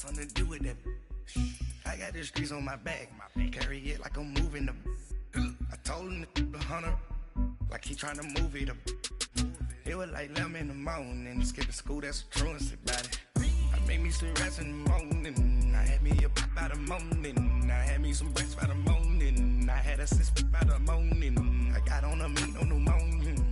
something to do with that. I got the streets on my back. Carry it like I'm moving the. I told him to hunter, like he trying to move it up. It was like 11 in the morning. Skipping school, that's a truancy about it. I made me some rest in the morning. I had me a pop by the morning. I had me some breakfast by the morning. I had a six by the morning. I got on a meat on the morning.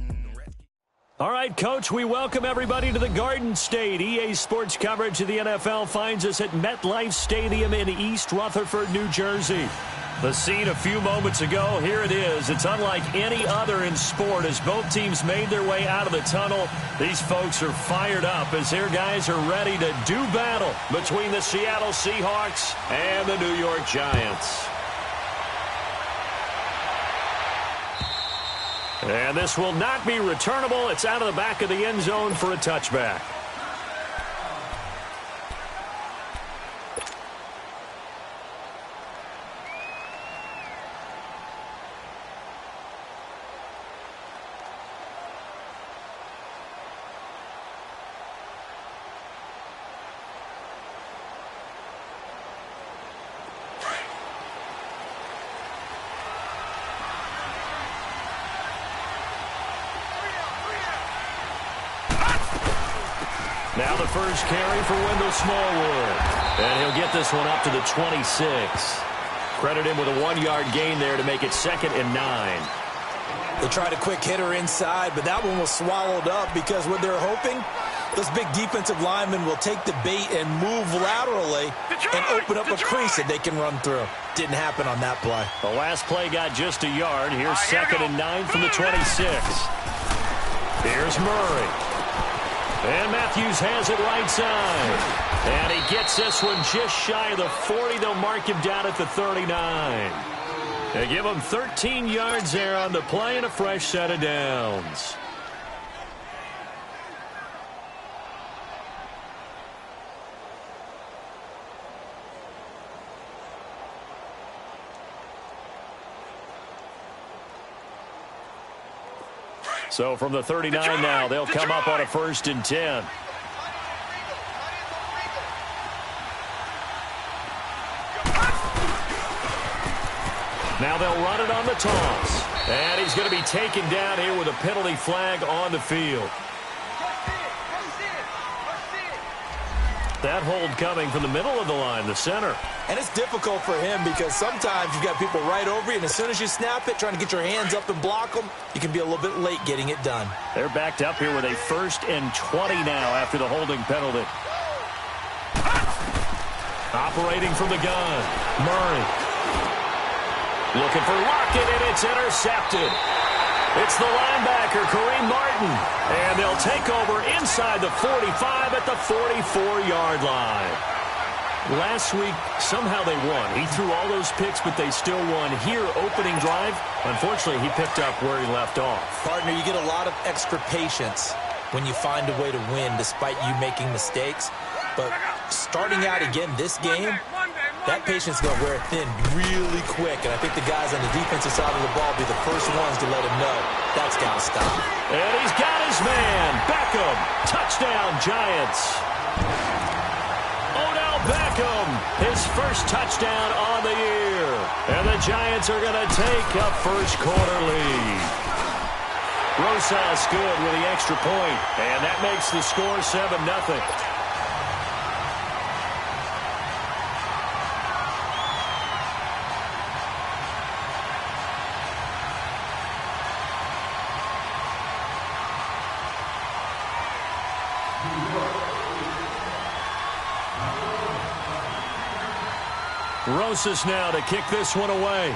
All right, Coach, we welcome everybody to the Garden State. EA Sports coverage of the NFL finds us at MetLife Stadium in East Rutherford, New Jersey. The scene a few moments ago, here it is. It's unlike any other in sport as both teams made their way out of the tunnel. These folks are fired up as their guys are ready to do battle between the Seattle Seahawks and the New York Giants. And this will not be returnable. It's out of the back of the end zone for a touchback. Now the first carry for Wendell Smallwood. And he'll get this one up to the 26. Credit him with a 1-yard gain there to make it 2nd and 9. They tried a quick hitter inside, but that one was swallowed up because what they're hoping, those big defensive linemen will take the bait and move laterally and open up a crease that they can run through. Didn't happen on that play. The last play got just a yard. Here's 2nd and 9 from the 26. Here's Murray. And Matthews has it right side. And he gets this one just shy of the 40. They'll mark him down at the 39. They give him 13 yards there on the play and a fresh set of downs. So from the 39 now, they'll come up on a 1st and 10. Now they'll run it on the toss. And he's going to be taken down here with a penalty flag on the field. That hold coming from the middle of the line, the center. And it's difficult for him because sometimes you've got people right over you, and as soon as you snap it, trying to get your hands up and block them, you can be a little bit late getting it done. They're backed up here with a 1st and 20 now after the holding penalty. Operating from the gun, Murray. Looking for Lockett, and it's intercepted. It's the linebacker, Kareem Martin. And they'll take over inside the 45 at the 44-yard line. Last week, somehow they won. He threw all those picks, but they still won. Here, opening drive, unfortunately, he picked up where he left off. Partner, you get a lot of extra patience when you find a way to win despite you making mistakes. But starting out again this game, that patience is going to wear thin really quick. And I think the guys on the defensive side of the ball will be the first ones to let him know that's got to stop. And he's got his man. Beckham. Touchdown, Giants. Odell Beckham, his first touchdown on the year. And the Giants are going to take a first-quarter lead. Rosas good with the extra point. And that makes the score 7-0. Rosas now to kick this one away.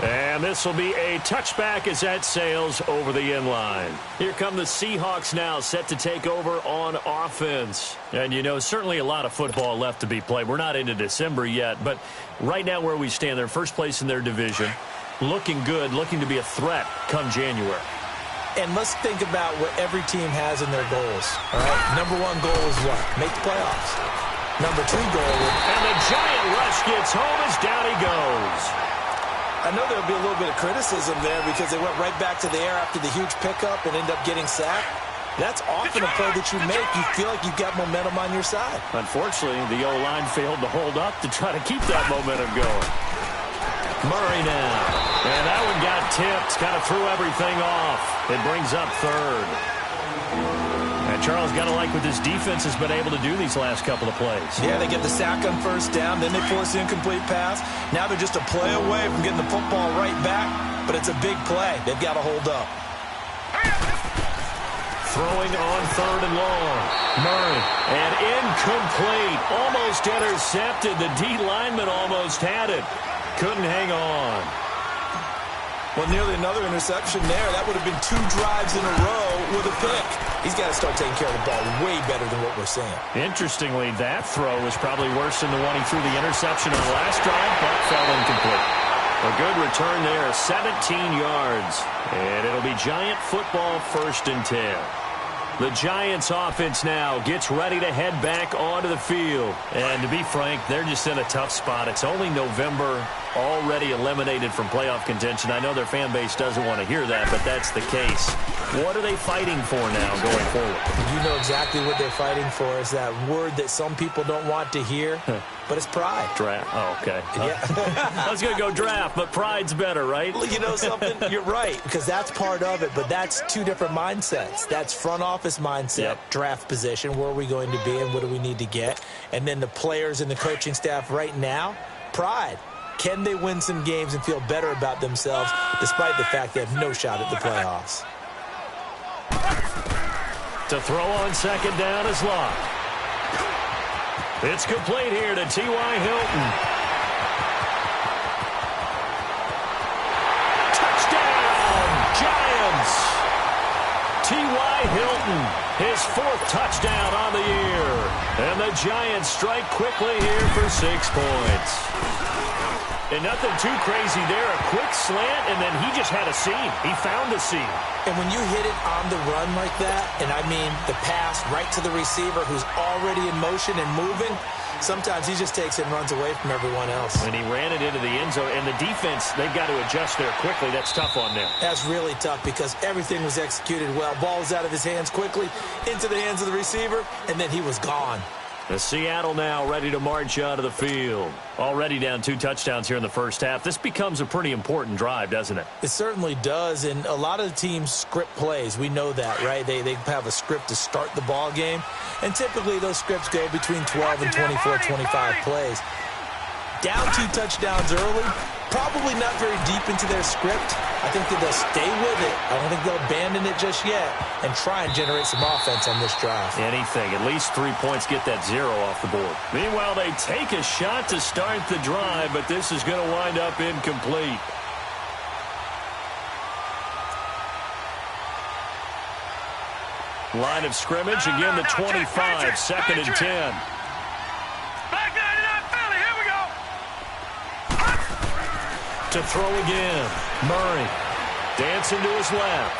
And this will be a touchback as that sails over the end line. Here come the Seahawks now, set to take over on offense. And, you know, certainly a lot of football left to be played. We're not into December yet, but right now where we stand, they're first place in their division. Looking good, looking to be a threat come January. And let's think about what every team has in their goals. All right, number 1 goal is what? Make the playoffs. Number 2 goal is... And the Giant rush gets home as down he goes. I know there'll be a little bit of criticism there because they went right back to the air after the huge pickup and ended up getting sacked. That's often a play that you make. You feel like you've got momentum on your side. Unfortunately, the O-line failed to hold up to try to keep that momentum going. Murray now. And that one got tipped. Kind of threw everything off. It brings up third. And Charles, got to like what this defense has been able to do these last couple of plays. Yeah, they get the sack on first down. Then they force the incomplete pass. Now they're just a play away from getting the football right back. But it's a big play. They've got to hold up. Throwing on third and long. Murray. And incomplete. Almost intercepted. The D lineman almost had it. Couldn't hang on. Well, nearly another interception there. That would have been 2 drives in a row with a pick. He's got to start taking care of the ball way better than what we're seeing. Interestingly, that throw was probably worse than the one he threw the interception on last drive, but fell incomplete. A good return there, 17 yards. And it'll be Giant football, 1st and 10. The Giants offense now gets ready to head back onto the field. And to be frank, they're just in a tough spot. It's only November, already eliminated from playoff contention. I know their fan base doesn't want to hear that, but that's the case. What are they fighting for now going forward? You know exactly what they're fighting for. Is that word that some people don't want to hear, but it's pride. Draft. Oh, okay. Yeah. I was going to go draft, but pride's better, right? Well, you know something? You're right, because that's part of it, but that's 2 different mindsets. That's front office mindset, draft position, where are we going to be and what do we need to get? And then the players and the coaching staff right now, pride. Can they win some games and feel better about themselves despite the fact they have no shot at the playoffs? To throw on second down is locked. It's complete here to T.Y. Hilton. Touchdown, Giants! T.Y. Hilton, his 4th touchdown on the year. And the Giants strike quickly here for 6 points. And nothing too crazy there. A quick slant, and then he just had a seam. He found a seam. And when you hit it on the run like that, and I mean the pass right to the receiver who's already in motion and moving, sometimes he just takes it and runs away from everyone else. And he ran it into the end zone. And the defense, they've got to adjust there quickly. That's tough on them. That's really tough because everything was executed well. Ball was out of his hands quickly, into the hands of the receiver, and then he was gone. The Seattle now ready to march out of the field. Already down 2 touchdowns here in the first half. This becomes a pretty important drive, doesn't it? It certainly does, and a lot of the teams script plays. We know that, right? They have a script to start the ball game, and typically those scripts go between 12 and 24, 25 plays. Down 2 touchdowns early, probably not very deep into their script. I think that they'll stay with it. I don't think they'll abandon it just yet and try and generate some offense on this drive. Anything. At least 3 points, get that 0 off the board. Meanwhile, they take a shot to start the drive, but this is going to wind up incomplete. Line of scrimmage, again the 25, 2nd and 10. To throw again. Murray dancing to his left.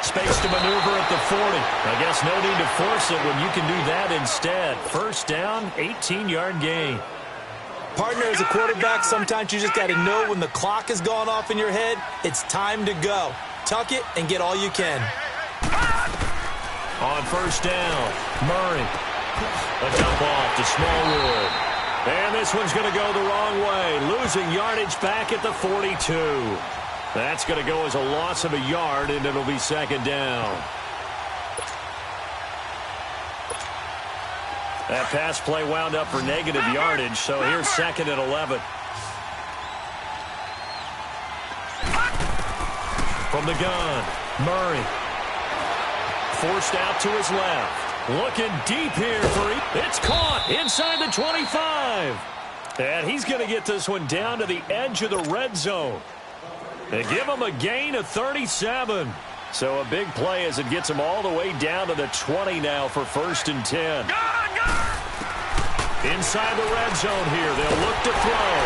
Space to maneuver at the 40. I guess no need to force it when you can do that instead. First down, 18-yard gain. Partner, as a quarterback, sometimes you just got to know when the clock has gone off in your head, it's time to go. Tuck it and get all you can. On first down, Murray. A dump off to Smallwood. And this one's going to go the wrong way. Losing yardage back at the 42. That's going to go as a loss of a yard, and it'll be second down. That pass play wound up for negative yardage, so here's 2nd and 11. From the gun, Murray. Forced out to his left. Looking deep here for it's caught inside the 25. And he's going to get this one down to the edge of the red zone. They give him a gain of 37. So a big play as it gets him all the way down to the 20 now for 1st and 10. Inside the red zone here. They'll look to throw.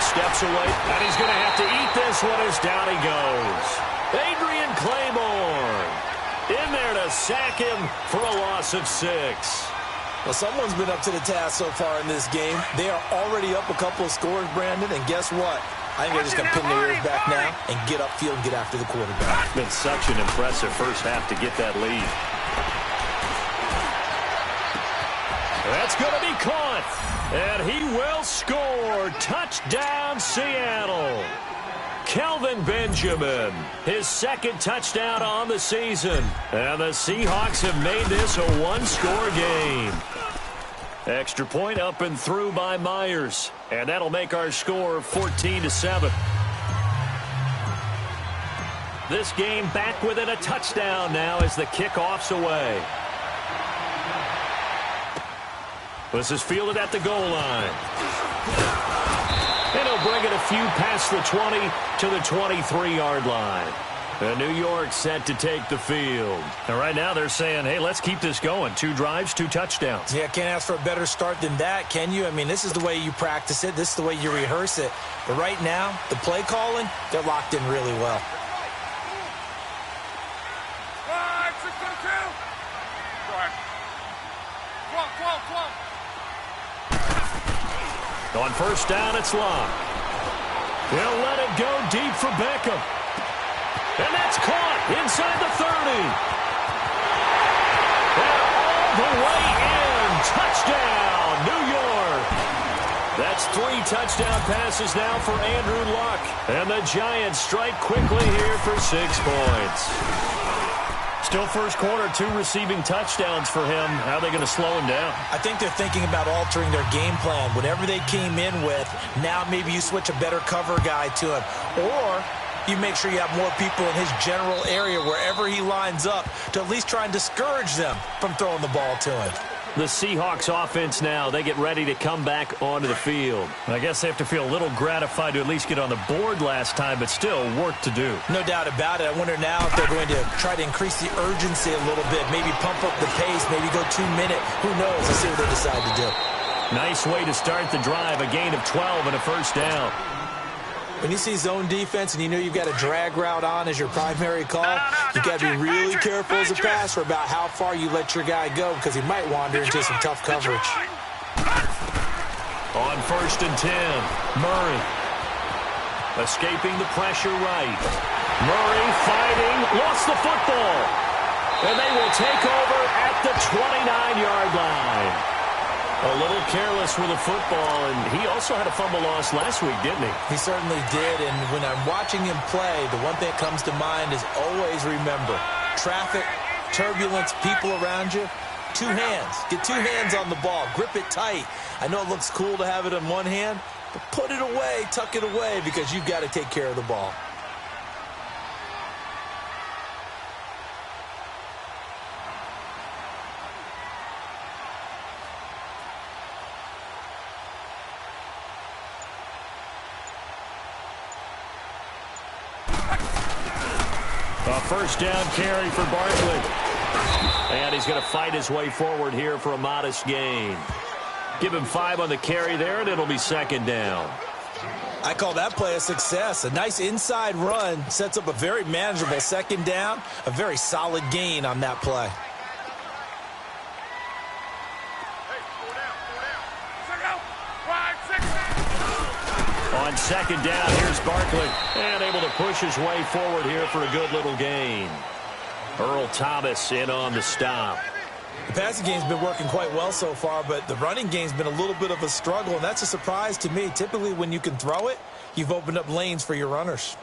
Steps away. And he's going to have to eat this one as down he goes. Adrian Claiborne in there to sack him for a loss of 6. Well, someone's been up to the task so far in this game. They are already up a couple of scores, Brandon, and guess what? I think they're just going to pin their ears back now and get upfield and get after the quarterback. It's been such an impressive first half to get that lead. That's going to be caught. And he will score. Touchdown, Seattle. Kelvin Benjamin, his second touchdown on the season. And the Seahawks have made this a one-score game. Extra point up and through by Myers. And that'll make our score 14-7. This game back within a touchdown now as the kickoff's away. This is fielded at the goal line. And he'll bring it a few past the 20 to the 23-yard line. And New York set to take the field. And right now they're saying, hey, let's keep this going. 2 drives, 2 touchdowns. Yeah, can't ask for a better start than that, can you? I mean, this is the way you practice it. This is the way you rehearse it. But right now, the play calling, they're locked in really well. On first down, it's locked. He'll let it go deep for Beckham. And that's caught inside the 30. And all the way in. Touchdown, New York. That's 3 touchdown passes now for Andrew Luck. And the Giants strike quickly here for 6 points. Still first quarter, 2 receiving touchdowns for him. How are they going to slow him down? I think they're thinking about altering their game plan. Whatever they came in with, now maybe you switch a better cover guy to him. Or you make sure you have more people in his general area wherever he lines up to at least try and discourage them from throwing the ball to him. The Seahawks offense now, they get ready to come back onto the field. I guess they have to feel a little gratified to at least get on the board last time, but still work to do. No doubt about it. I wonder now if they're going to try to increase the urgency a little bit, maybe pump up the pace, maybe go 2-minute. Who knows? Let's see what they decide to do. Nice way to start the drive, a gain of 12 and a first down. When you see zone defense and you know you've got a drag route on as your primary call, you've got to be really careful as a passer about how far you let your guy go because he might wander into some tough coverage. On first and 10, Murray. Escaping the pressure right. Murray fighting, lost the football. And they will take over at the 29-yard line. A little careless with the football, and he also had a fumble loss last week, didn't he? He certainly did, and when I'm watching him play, the one thing that comes to mind is always remember, traffic, turbulence, people around you, 2 hands. Get 2 hands on the ball. Grip it tight. I know it looks cool to have it in one hand, but put it away, tuck it away, because you've got to take care of the ball. A first down carry for Barkley. And he's going to fight his way forward here for a modest gain. Give him 5 on the carry there, and it'll be second down. I call that play a success. A nice inside run sets up a very manageable second down. A very solid gain on that play. On second down, here's Barkley. And able to push his way forward here for a good little gain. Earl Thomas in on the stop. The passing game's been working quite well so far, but the running game's been a little bit of a struggle, and that's a surprise to me. Typically, when you can throw it, you've opened up lanes for your runners.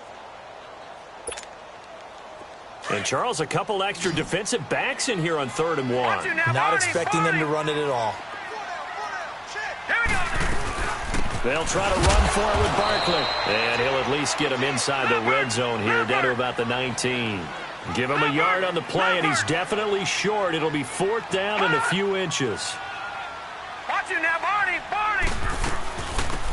And, Charles, a couple extra defensive backs in here on 3rd and 1. Not expecting them to run it at all. They'll try to run for it with Barkley. And he'll at least get him inside the red zone here, down to about the 19. Give him a yard on the play, and he's definitely short. It'll be 4th down and a few inches. Watch you now, Barney!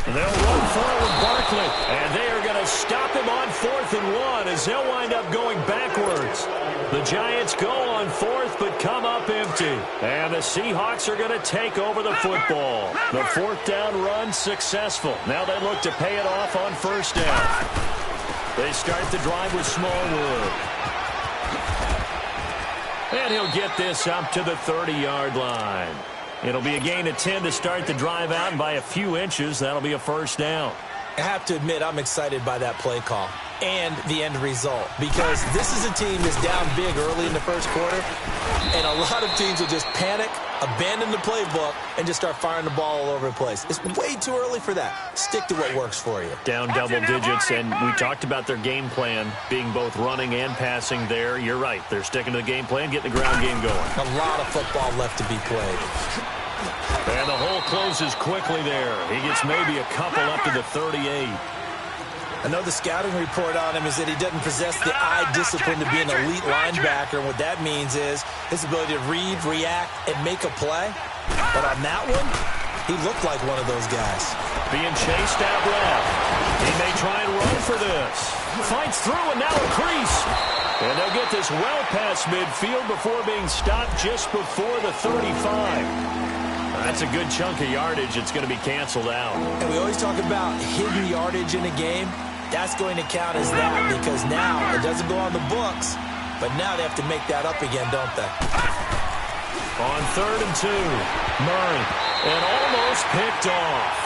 And they'll run for it with Barkley. And they are going to stop him on 4th and 1 as they'll wind up going backwards. The Giants go on 4th but come up empty. And the Seahawks are going to take over the football. The 4th down run successful. Now they look to pay it off on first down. They start the drive with Smallwood. And he'll get this up to the 30-yard line. It'll be a gain of 10 to start the drive out, and by a few inches, that'll be a first down. I have to admit, I'm excited by that play call and the end result, because this is a team that's down big early in the first quarter, and a lot of teams will just panic, abandon the playbook, and just start firing the ball all over the place. It's way too early for that. Stick to what works for you. Down double digits, and we talked about their game plan being both running and passing there. You're right. They're sticking to the game plan, getting the ground game going. A lot of football left to be played. And the hole closes quickly there. He gets maybe a couple up to the 38. I know the scouting report on him is that he doesn't possess the eye discipline to be an elite linebacker. And what that means is his ability to read, react, and make a play. But on that one, he looked like one of those guys. Being chased out left. He may try and run for this. Fights through, and now a crease. And they'll get this well past midfield before being stopped just before the 35. That's a good chunk of yardage. It's going to be canceled out. And we always talk about hidden yardage in a game. That's going to count as that, because now it doesn't go on the books, but now they have to make that up again, don't they? On 3rd and 2, Murray, and almost picked off.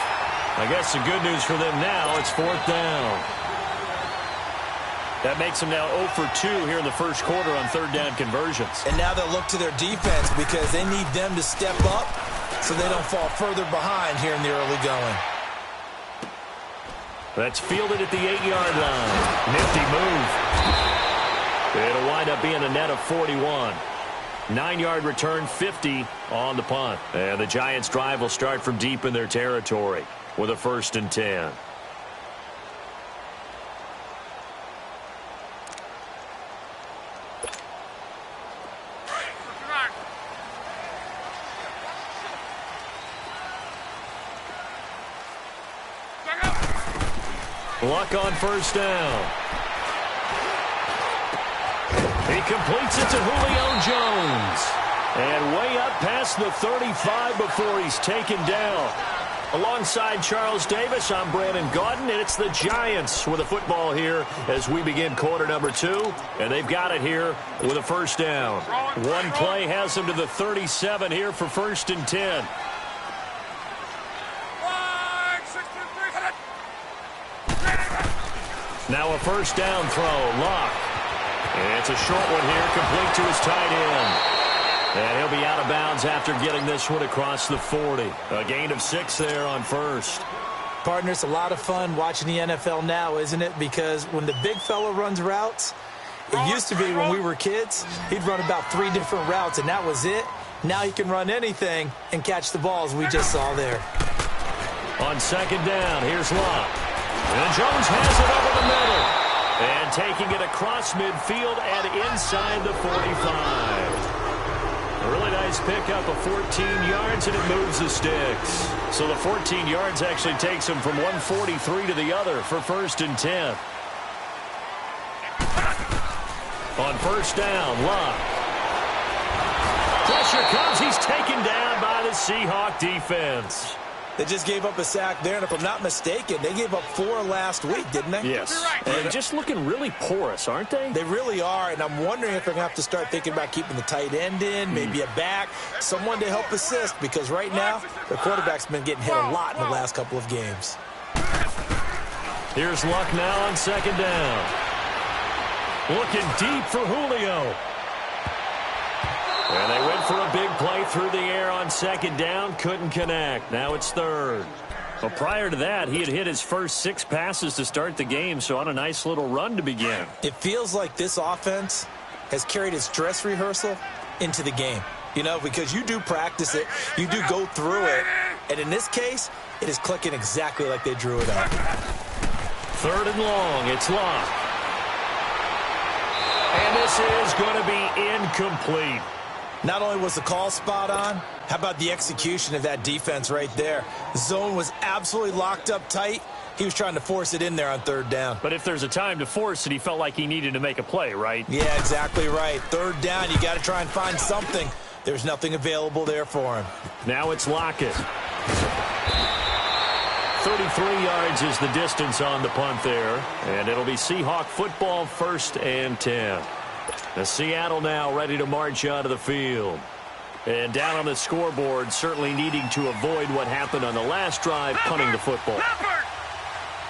I guess the good news for them now, it's 4th down. That makes them now 0 for 2 here in the first quarter on 3rd down conversions. And now they'll look to their defense because they need them to step up so they don't fall further behind here in the early going. That's fielded at the 8-yard line. Nifty move. It'll wind up being a net of 41. 9-yard return, 50 on the punt. And the Giants' drive will start from deep in their territory with a 1st and 10. Luck on 1st down. He completes it to Julio Jones. And way up past the 35 before he's taken down. Alongside Charles Davis, I'm Brandon Gaudin, and it's the Giants with a football here as we begin quarter number 2. And they've got it here with a 1st down. One play has them to the 37 here for 1st and 10. Now a 1st down throw, Luck. And it's a short one here, complete to his tight end. And he'll be out of bounds after getting this one across the 40. A gain of 6 there on 1st. Partner, it's a lot of fun watching the NFL now, isn't it? Because when the big fella runs routes, it used to be when we were kids, he'd run about 3 different routes, and that was it. Now he can run anything and catch the balls we just saw there. On 2nd down, here's Luck. And Jones has it over the middle. And taking it across midfield and inside the 45. A really nice pickup of 14 yards, and it moves the sticks. So the 14 yards actually takes him from 143 to the other for 1st and 10. On 1st down, Luck. Pressure comes. He's taken down by the Seahawk defense. They just gave up a sack there, and if I'm not mistaken, they gave up 4 last week, didn't they? Yes. And just looking really porous, aren't they? They really are, and I'm wondering if they're going to have to start thinking about keeping the tight end in, maybe a back, someone to help assist, because right now, their quarterback's been getting hit a lot in the last couple of games. Here's Luck now on 2nd down. Looking deep for Julio. And they went for a big play through the air on 2nd down. Couldn't connect. Now it's 3rd. Well, prior to that, he had hit his first 6 passes to start the game, so on a nice little run to begin. It feels like this offense has carried its dress rehearsal into the game. You know, because you do practice it, you do go through it, and in this case, it is clicking exactly like they drew it up. 3rd and long. It's Luck. And this is going to be incomplete. Not only was the call spot on, how about the execution of that defense right there? The zone was absolutely locked up tight. He was trying to force it in there on 3rd down. But if there's a time to force it, he felt like he needed to make a play, right? Yeah, exactly right. 3rd down, you got to try and find something. There's nothing available there for him. Now it's Lockett. 33 yards is the distance on the punt there. And it'll be Seahawk football, 1st and 10. The Seattle now ready to march out of the field. And down on the scoreboard, certainly needing to avoid what happened on the last drive, punting the football.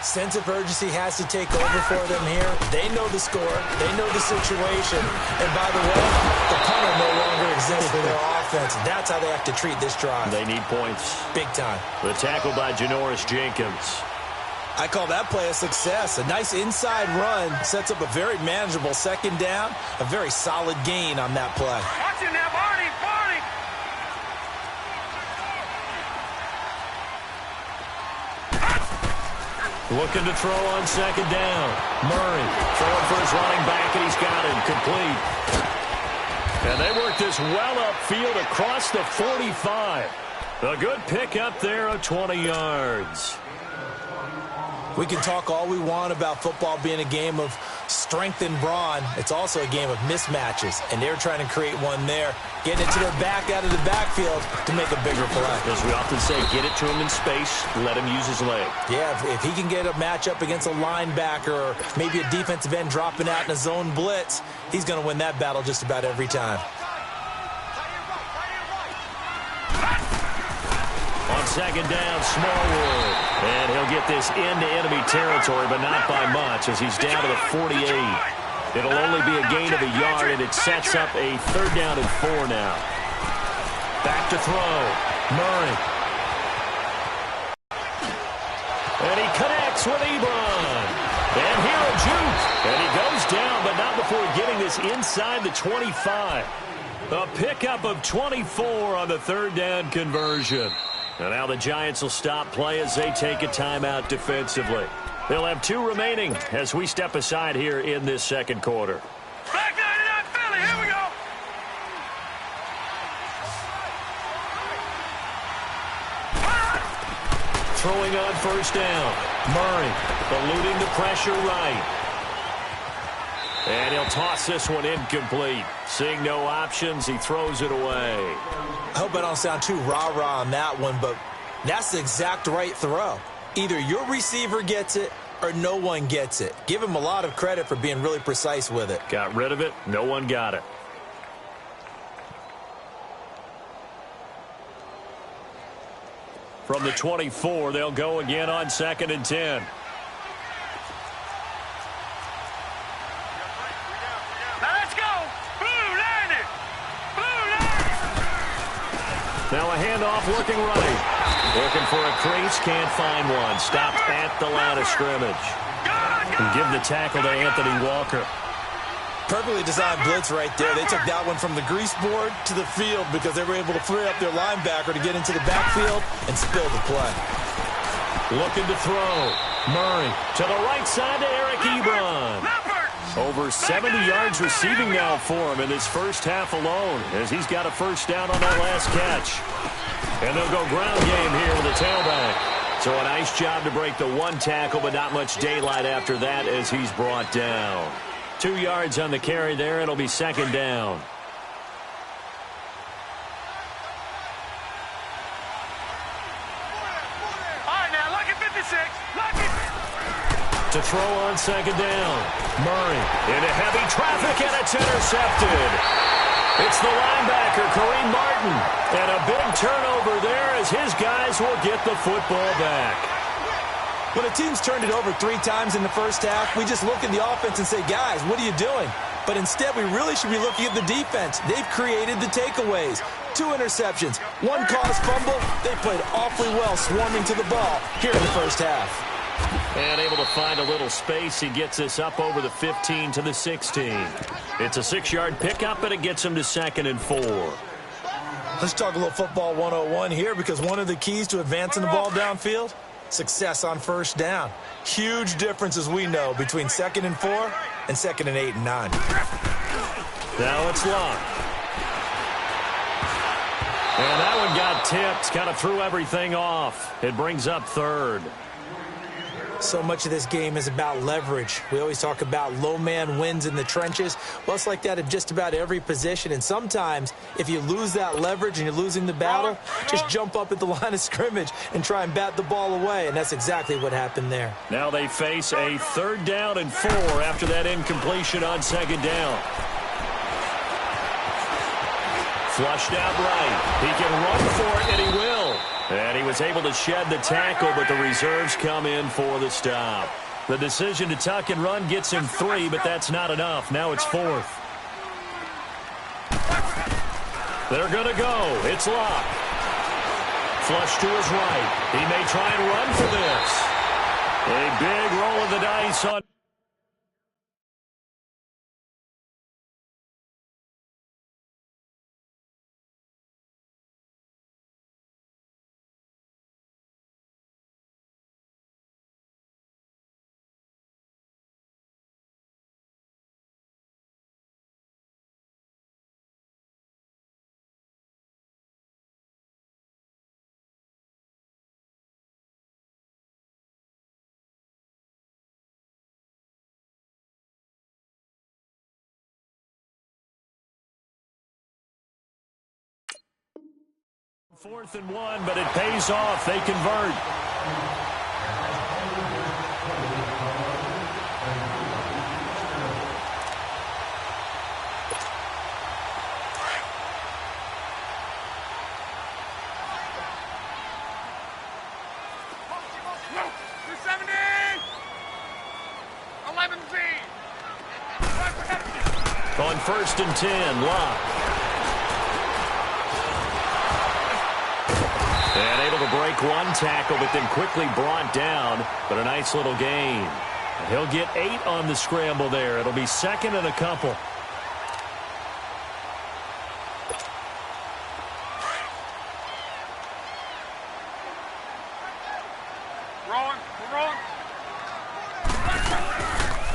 Sense of urgency has to take over for them here. They know the score. They know the situation. And by the way, the punter no longer exists for their offense. That's how they have to treat this drive. They need points. Big time. The tackle by Janoris Jenkins. I call that play a success. A nice inside run sets up a very manageable second down. A very solid gain on that play. Watch it now, Barney! Barney! Looking to throw on second down. Murray throwing for his running back, and he's got it complete. And they work this well upfield across the 45. A good pickup there of 20 yards. We can talk all we want about football being a game of strength and brawn. It's also a game of mismatches, and they're trying to create one there, getting it to their back out of the backfield to make a bigger play. As we often say, get it to him in space, let him use his leg. Yeah, if he can get a matchup against a linebacker or maybe a defensive end dropping out in a zone blitz, he's going to win that battle just about every time. On second down, Smallwood. And he'll get this into enemy territory, but not by much as he's down to the 48. It'll only be a gain of a yard, and it sets up a 3rd down and 4 now. Back to throw. Murray. And he connects with Ebron. And here a juke. And he goes down, but not before getting this inside the 25. A pickup of 24 on the 3rd down conversion. And now the Giants will stop play as they take a timeout defensively. They'll have 2 remaining as we step aside here in this second quarter. Back 99 Philly, here we go! Throwing on 1st down. Murray eluding the pressure right. And he'll toss this one incomplete. Seeing no options, he throws it away. I hope I don't sound too rah-rah on that one, but that's the exact right throw. Either your receiver gets it or no one gets it. Give him a lot of credit for being really precise with it. Got rid of it. No one got it. From the 24, they'll go again on 2nd and 10. Now a handoff looking right. Looking for a crease, can't find one. Stopped at the line of scrimmage. And give the tackle to Anthony Walker. Perfectly designed blitz right there. They took that one from the grease board to the field because they were able to free up their linebacker to get into the backfield and spill the play. Looking to throw. Murray to the right side to Eric Ebron. Over 70 yards receiving now for him in this first half alone as he's got a 1st down on that last catch. And they'll go ground game here with the tailback. So a nice job to break the 1 tackle, but not much daylight after that as he's brought down. 2 yards on the carry there. It'll be 2nd down. All right, now, lucky 56. Lucky. To throw on 2nd down. Murray into heavy traffic, and it's intercepted. It's the linebacker, Kareem Martin. And a big turnover there as his guys will get the football back. When a team's turned it over 3 times in the first half, we just look at the offense and say, guys, what are you doing? But instead, we really should be looking at the defense. They've created the takeaways. 2 interceptions, 1 caused fumble. They played awfully well swarming to the ball here in the first half. And able to find a little space. He gets this up over the 15 to the 16. It's a 6-yard pickup, and it gets him to 2nd and 4. Let's talk a little football 101 here because one of the keys to advancing the ball downfield, success on 1st down. Huge difference, as we know, between 2nd and 4 and 2nd and 8 and 9. Now it's locked. And that one got tipped, kind of threw everything off. It brings up 3rd. So much of this game is about leverage. We always talk about low man wins in the trenches. Well, it's like that at just about every position. And sometimes, if you lose that leverage and you're losing the battle, just jump up at the line of scrimmage and try and bat the ball away. And that's exactly what happened there. Now they face a 3rd down and 4 after that incompletion on 2nd down. Flushed out right. He can run for it, and he will. And he was able to shed the tackle, but the reserves come in for the stop. The decision to tuck and run gets him 3, but that's not enough. Now it's 4th. They're going to go. It's Locke. Flush to his right. He may try and run for this. A big roll of the dice on. Fourth and 1, but it pays off. They convert. On 1st and 10, Locke. And able to break one tackle, but then quickly brought down. But a nice little gain. And he'll get 8 on the scramble there. It'll be 2nd and a couple.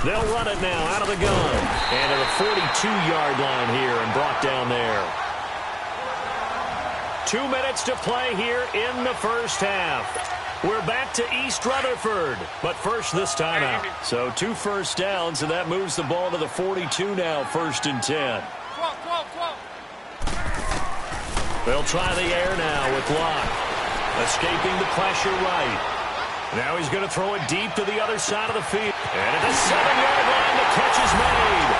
They'll run it now out of the gun. And at the 42-yard line here and brought down there. 2 minutes to play here in the first half. We're back to East Rutherford, but first this time out. So 2 first downs, and that moves the ball to the 42 now, 1st and 10. They'll try the air now with Locke. Escaping the pressure right. Now he's going to throw it deep to the other side of the field. And at the 7-yard line, the catch is made.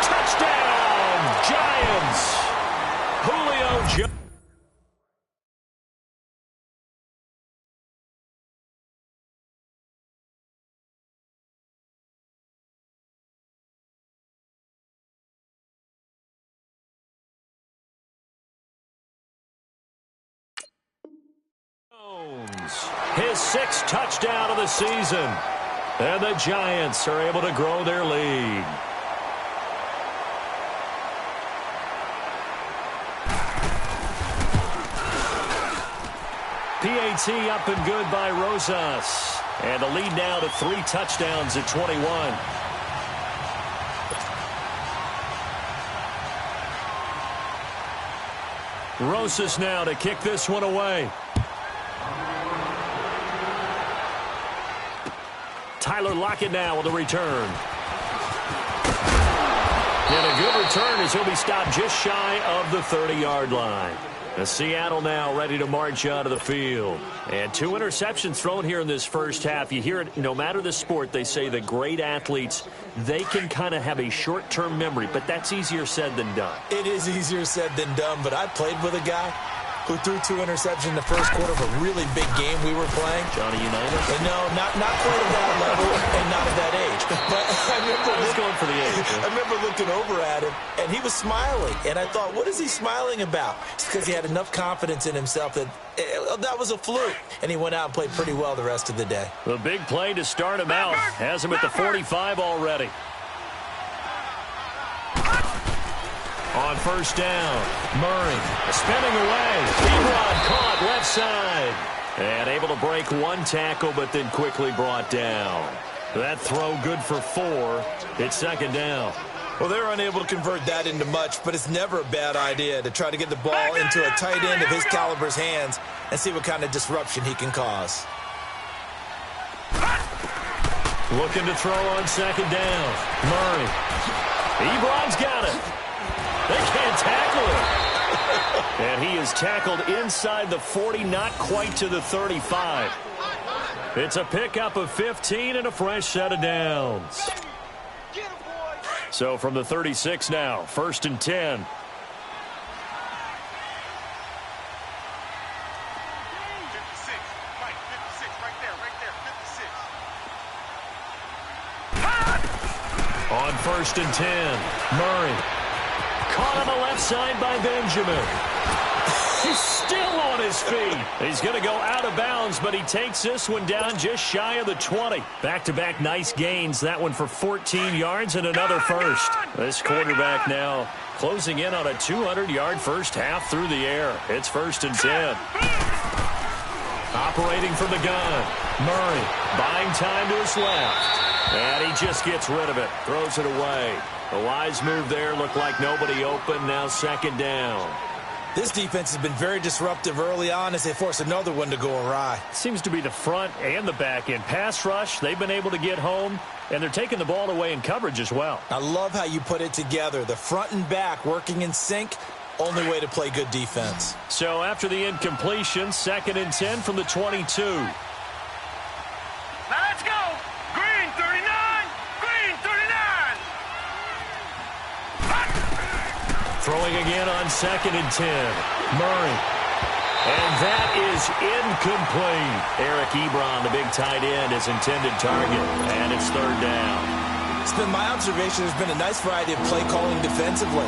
Touchdown, Giants. Julio Jones. His 6th touchdown of the season. And the Giants are able to grow their lead. PAT up and good by Rosas. And the lead now to 3 touchdowns at 21. Rosas now to kick this one away. Tyler Lockett now with a return. And a good return as he'll be stopped just shy of the 30-yard line. The Seattle now ready to march out of the field. And 2 interceptions thrown here in this first half. You hear it, no matter the sport, they say the great athletes, they can kind of have a short-term memory, but that's easier said than done. It is easier said than done, but I played with a guy who threw 2 interceptions in the first quarter of a really big game we were playing. Johnny Unitas? No, not quite at that level and not at that age. But I was going for the age. I remember looking over at him, and he was smiling. And I thought, what is he smiling about? It's because he had enough confidence in himself that that was a fluke. And he went out and played pretty well the rest of the day. The big play to start him out has him at the 45 already. On first down, Murray spinning away. Ebron caught left side. And able to break one tackle, but then quickly brought down. That throw good for 4. It's 2nd down. Well, they're unable to convert that into much, but it's never a bad idea to try to get the ball into a tight end of his caliber's hands and see what kind of disruption he can cause. Looking to throw on 2nd down. Murray. Ebron's got it. They can't tackle him. And he is tackled inside the 40, not quite to the 35. It's a pickup of 15 and a fresh set of downs. So from the 36 now, 1st and 10. On 1st and 10, Murray. Caught on the left side by Benjamin. He's still on his feet. He's going to go out of bounds, but he takes this one down just shy of the 20. Back-to-back nice gains. That one for 14 yards and another first. This quarterback now closing in on a 200-yard first half through the air. It's 1st and 10. Operating from the gun. Murray buying time to his left. And he just gets rid of it. Throws it away. A wise move there. Looked like nobody open. Now 2nd down. This defense has been very disruptive early on as they force another one to go awry. Seems to be the front and the back end. Pass rush, they've been able to get home, and they're taking the ball away in coverage as well. I love how you put it together. The front and back working in sync. Only way to play good defense. So after the incompletion, 2nd and 10 from the 22. Now let's go. Green 39. Green 39. Throwing again on 2nd and 10. Murray. And that is incomplete. Eric Ebron, the big tight end, his intended target. And it's 3rd down. It's been my observation there's been a nice variety of play calling defensively.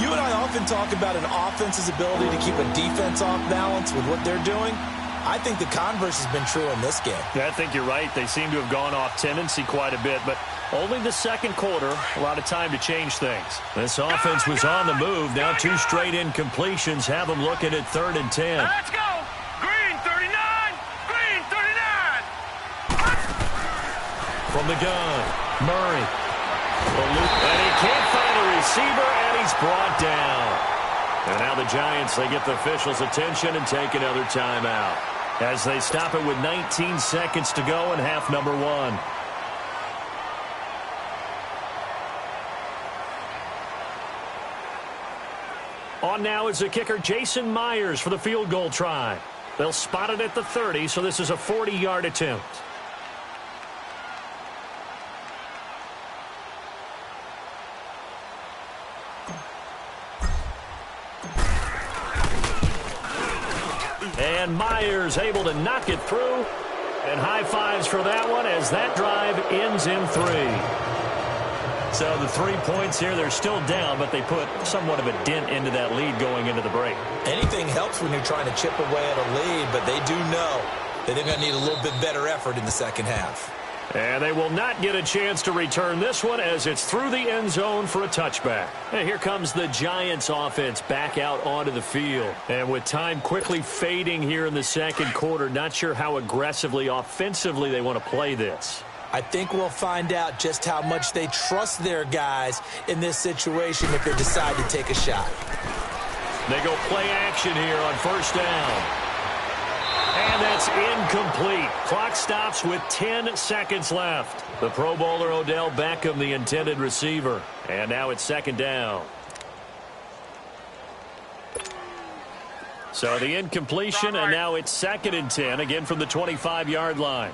You and I often talk about an offense's ability to keep a defense off balance with what they're doing. I think the converse has been true in this game. Yeah, I think you're right. They seem to have gone off tendency quite a bit, but only the 2nd quarter, a lot of time to change things. This offense was on the move. Now 2 straight incompletions have them looking at 3rd and 10. Now let's go. Green 39. Green 39. From the gun, Murray. And he can't find a receiver, and he's brought down. And now the Giants, they get the officials' attention and take another timeout as they stop it with 19 seconds to go in half number 1. On now is the kicker, Jason Myers, for the field goal try. They'll spot it at the 30, so this is a 40-yard attempt. And Myers able to knock it through. And high fives for that one as that drive ends in 3. So the 3 points here, they're still down, but they put somewhat of a dent into that lead going into the break. Anything helps when you're trying to chip away at a lead, but they do know that they're going to need a little bit better effort in the second half. And they will not get a chance to return this one as it's through the end zone for a touchback. And here comes the Giants offense back out onto the field. And with time quickly fading here in the second quarter, not sure how aggressively, offensively they want to play this. I think we'll find out just how much they trust their guys in this situation if they decide to take a shot. They go play action here on 1st down. And that's incomplete. Clock stops with 10 seconds left. The Pro Bowler Odell Beckham, the intended receiver. And now it's 2nd down. So the incompletion, and now it's 2nd and 10, again from the 25-yard line.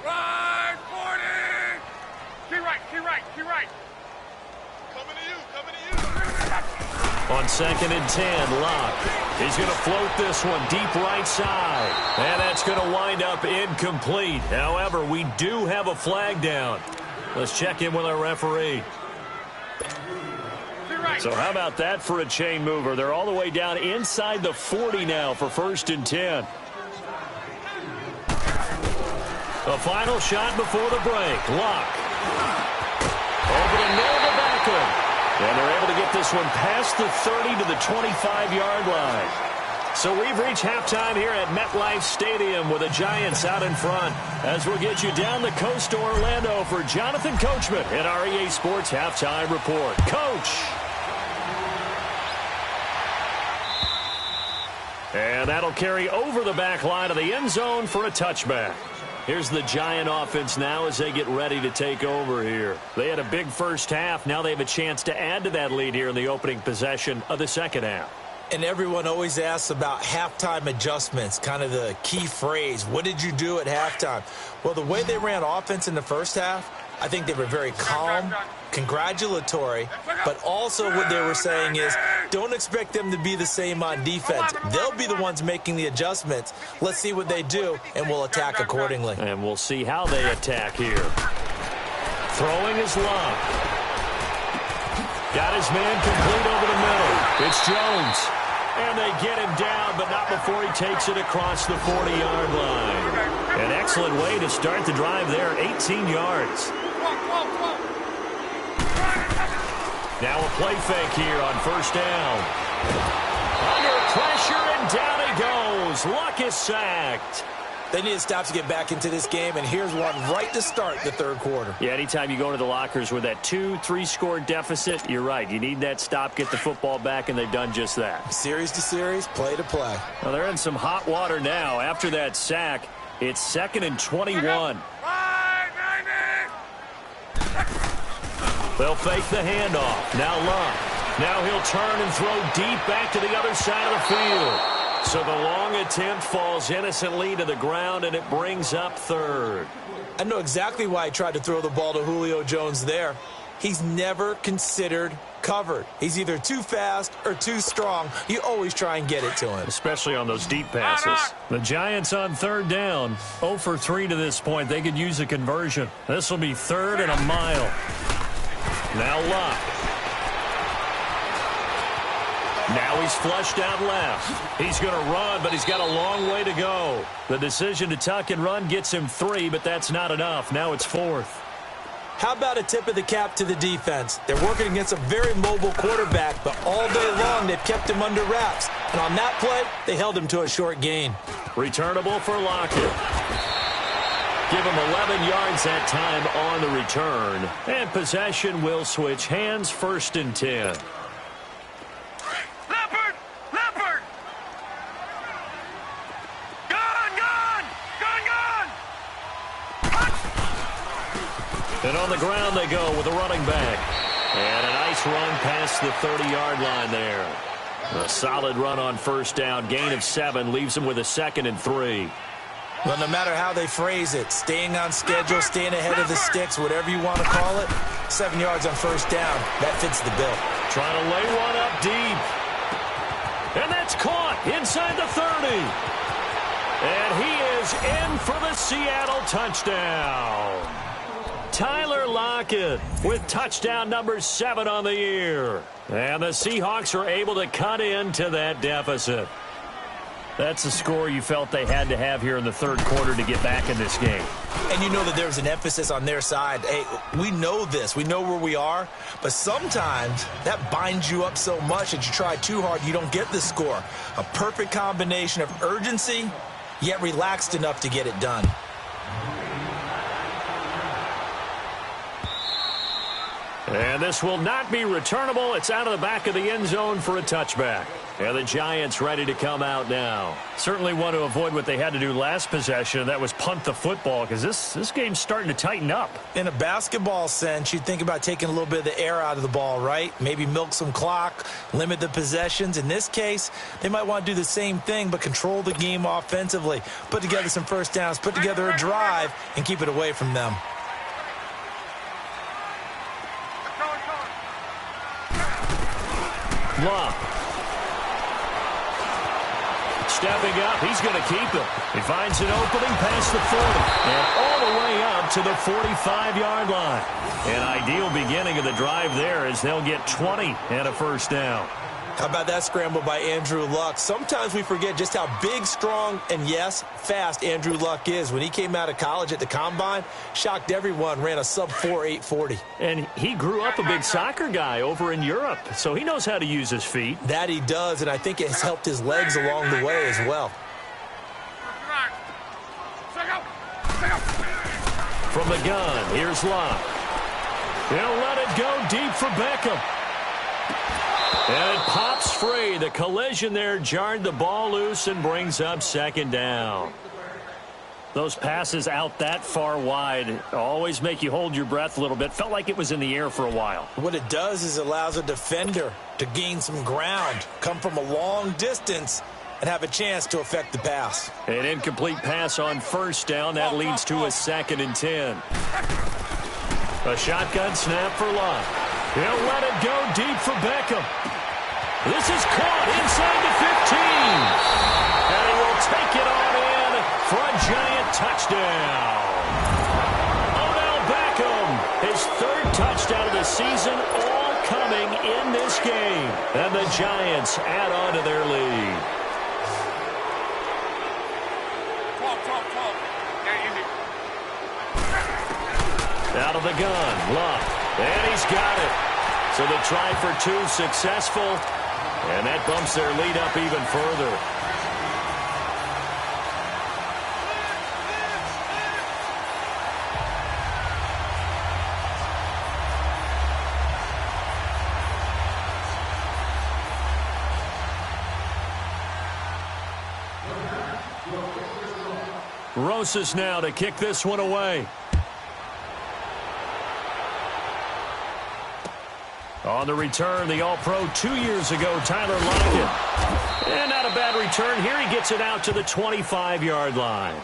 Right, 40. Key right, key right, key right. Coming to you, coming to you. On 2nd and 10, Locke. He's going to float this one deep right side. And that's going to wind up incomplete. However, we do have a flag down. Let's check in with our referee. So how about that for a chain mover? They're all the way down inside the 40 now for 1st and 10. A final shot before the break. Locke. Over to Noah Beckham. And they're able to get this one past the 30 to the 25-yard line. So we've reached halftime here at MetLife Stadium with the Giants out in front. As we'll get you down the coast to Orlando for Jonathan Coachman in our EA Sports Halftime Report. Coach! And that'll carry over the back line of the end zone for a touchback. Here's the Giant offense now as they get ready to take over here. They had a big first half. Now they have a chance to add to that lead here in the opening possession of the second half. And everyone always asks about halftime adjustments, kind of the key phrase. What did you do at halftime? Well, the way they ran offense in the first half, I think they were very calm, congratulatory, but also what they were saying is Don't expect them to be the same on defense. They'll be the ones making the adjustments. Let's see what they do, and we'll attack accordingly. And we'll see how they attack here. Throwing is Love. Got his man complete over the middle. It's Jones. And they get him down, but not before he takes it across the 40-yard line. An excellent way to start the drive there, 18 yards. Now a play fake here on first down. Under pressure, and down he goes. Luck is sacked. They need to stop to get back into this game, and here's one right to start the third quarter. Yeah, anytime you go to the lockers with that 2-3 score deficit, you're right. You need that stop, get the football back, and they've done just that. Series to series, play to play. Well, they're in some hot water now. After that sack, it's 2nd and 21. They'll fake the handoff. Now Love. Now he'll turn and throw deep back to the other side of the field. So the long attempt falls innocently to the ground, and it brings up third. I know exactly why he tried to throw the ball to Julio Jones there. He's never considered covered. He's either too fast or too strong. You always try and get it to him. Especially on those deep passes. The Giants on third down. 0 for 3 to this point. They could use a conversion. This will be 3rd and a mile. Now Luck. Now he's flushed out left. He's going to run, but he's got a long way to go. The decision to tuck and run gets him 3, but that's not enough. Now it's 4th. How about a tip of the cap to the defense? They're working against a very mobile quarterback, but all day long they've kept him under wraps. And on that play, they held him to a short gain. Returnable for Lockett. Give him 11 yards that time on the return. And possession will switch hands, 1st and 10. And on the ground they go with a running back. And a nice run past the 30-yard line there. A solid run on first down. Gain of 7 leaves them with a 2nd and 3. Well, no matter how they phrase it, staying on schedule, staying ahead of the sticks, whatever you want to call it, 7 yards on first down, that fits the bill. Trying to lay one up deep. And that's caught inside the 30. And he is in for the Seattle touchdown. Tyler Lockett with touchdown number 7 on the year. And the Seahawks are able to cut into that deficit. That's the score you felt they had to have here in the third quarter to get back in this game. And you know that there's an emphasis on their side. Hey, we know this. We know where we are. But sometimes that binds you up so much that you try too hard, you don't get the score. A perfect combination of urgency, yet relaxed enough to get it done. And this will not be returnable. It's out of the back of the end zone for a touchback. And the Giants ready to come out now. Certainly want to avoid what they had to do last possession. That was punt the football, because this game's starting to tighten up. In a basketball sense, you think about taking a little bit of the air out of the ball, right? Maybe milk some clock, limit the possessions. In this case, they might want to do the same thing, but control the game offensively. Put together some first downs, put together a drive, and keep it away from them. Love. Stepping up, he's going to keep it. He finds an opening past the 40 and all the way up to the 45-yard line. An ideal beginning of the drive there as they'll get 20 and a first down. How about that scramble by Andrew Luck? Sometimes we forget just how big, strong, and, yes, fast Andrew Luck is. When he came out of college at the Combine, shocked everyone, ran a sub-4 840. And he grew up a big soccer guy over in Europe, so he knows how to use his feet. That he does, and I think it has helped his legs along the way as well. From the gun, here's Luck. He'll let it go deep for Beckham. And it pops free. The collision there jarred the ball loose and brings up 2nd down. Those passes out that far wide always make you hold your breath a little bit. Felt like it was in the air for a while. What it does is it allows a defender to gain some ground, come from a long distance, and have a chance to affect the pass. An incomplete pass on first down. That leads to a 2nd and 10. A shotgun snap for Luck. He'll let it go deep for Beckham. This is caught inside the 15. And he will take it on in for a giant touchdown. Odell Beckham, his third touchdown of the season, all coming in this game. And the Giants add on to their lead. Out of the gun, Luck. And he's got it. So the try for two successful. And that bumps their lead up even further. Rosas now to kick this one away. On the return, the All-Pro 2 years ago, Tyler Lockett. And not a bad return. Here he gets it out to the 25-yard line.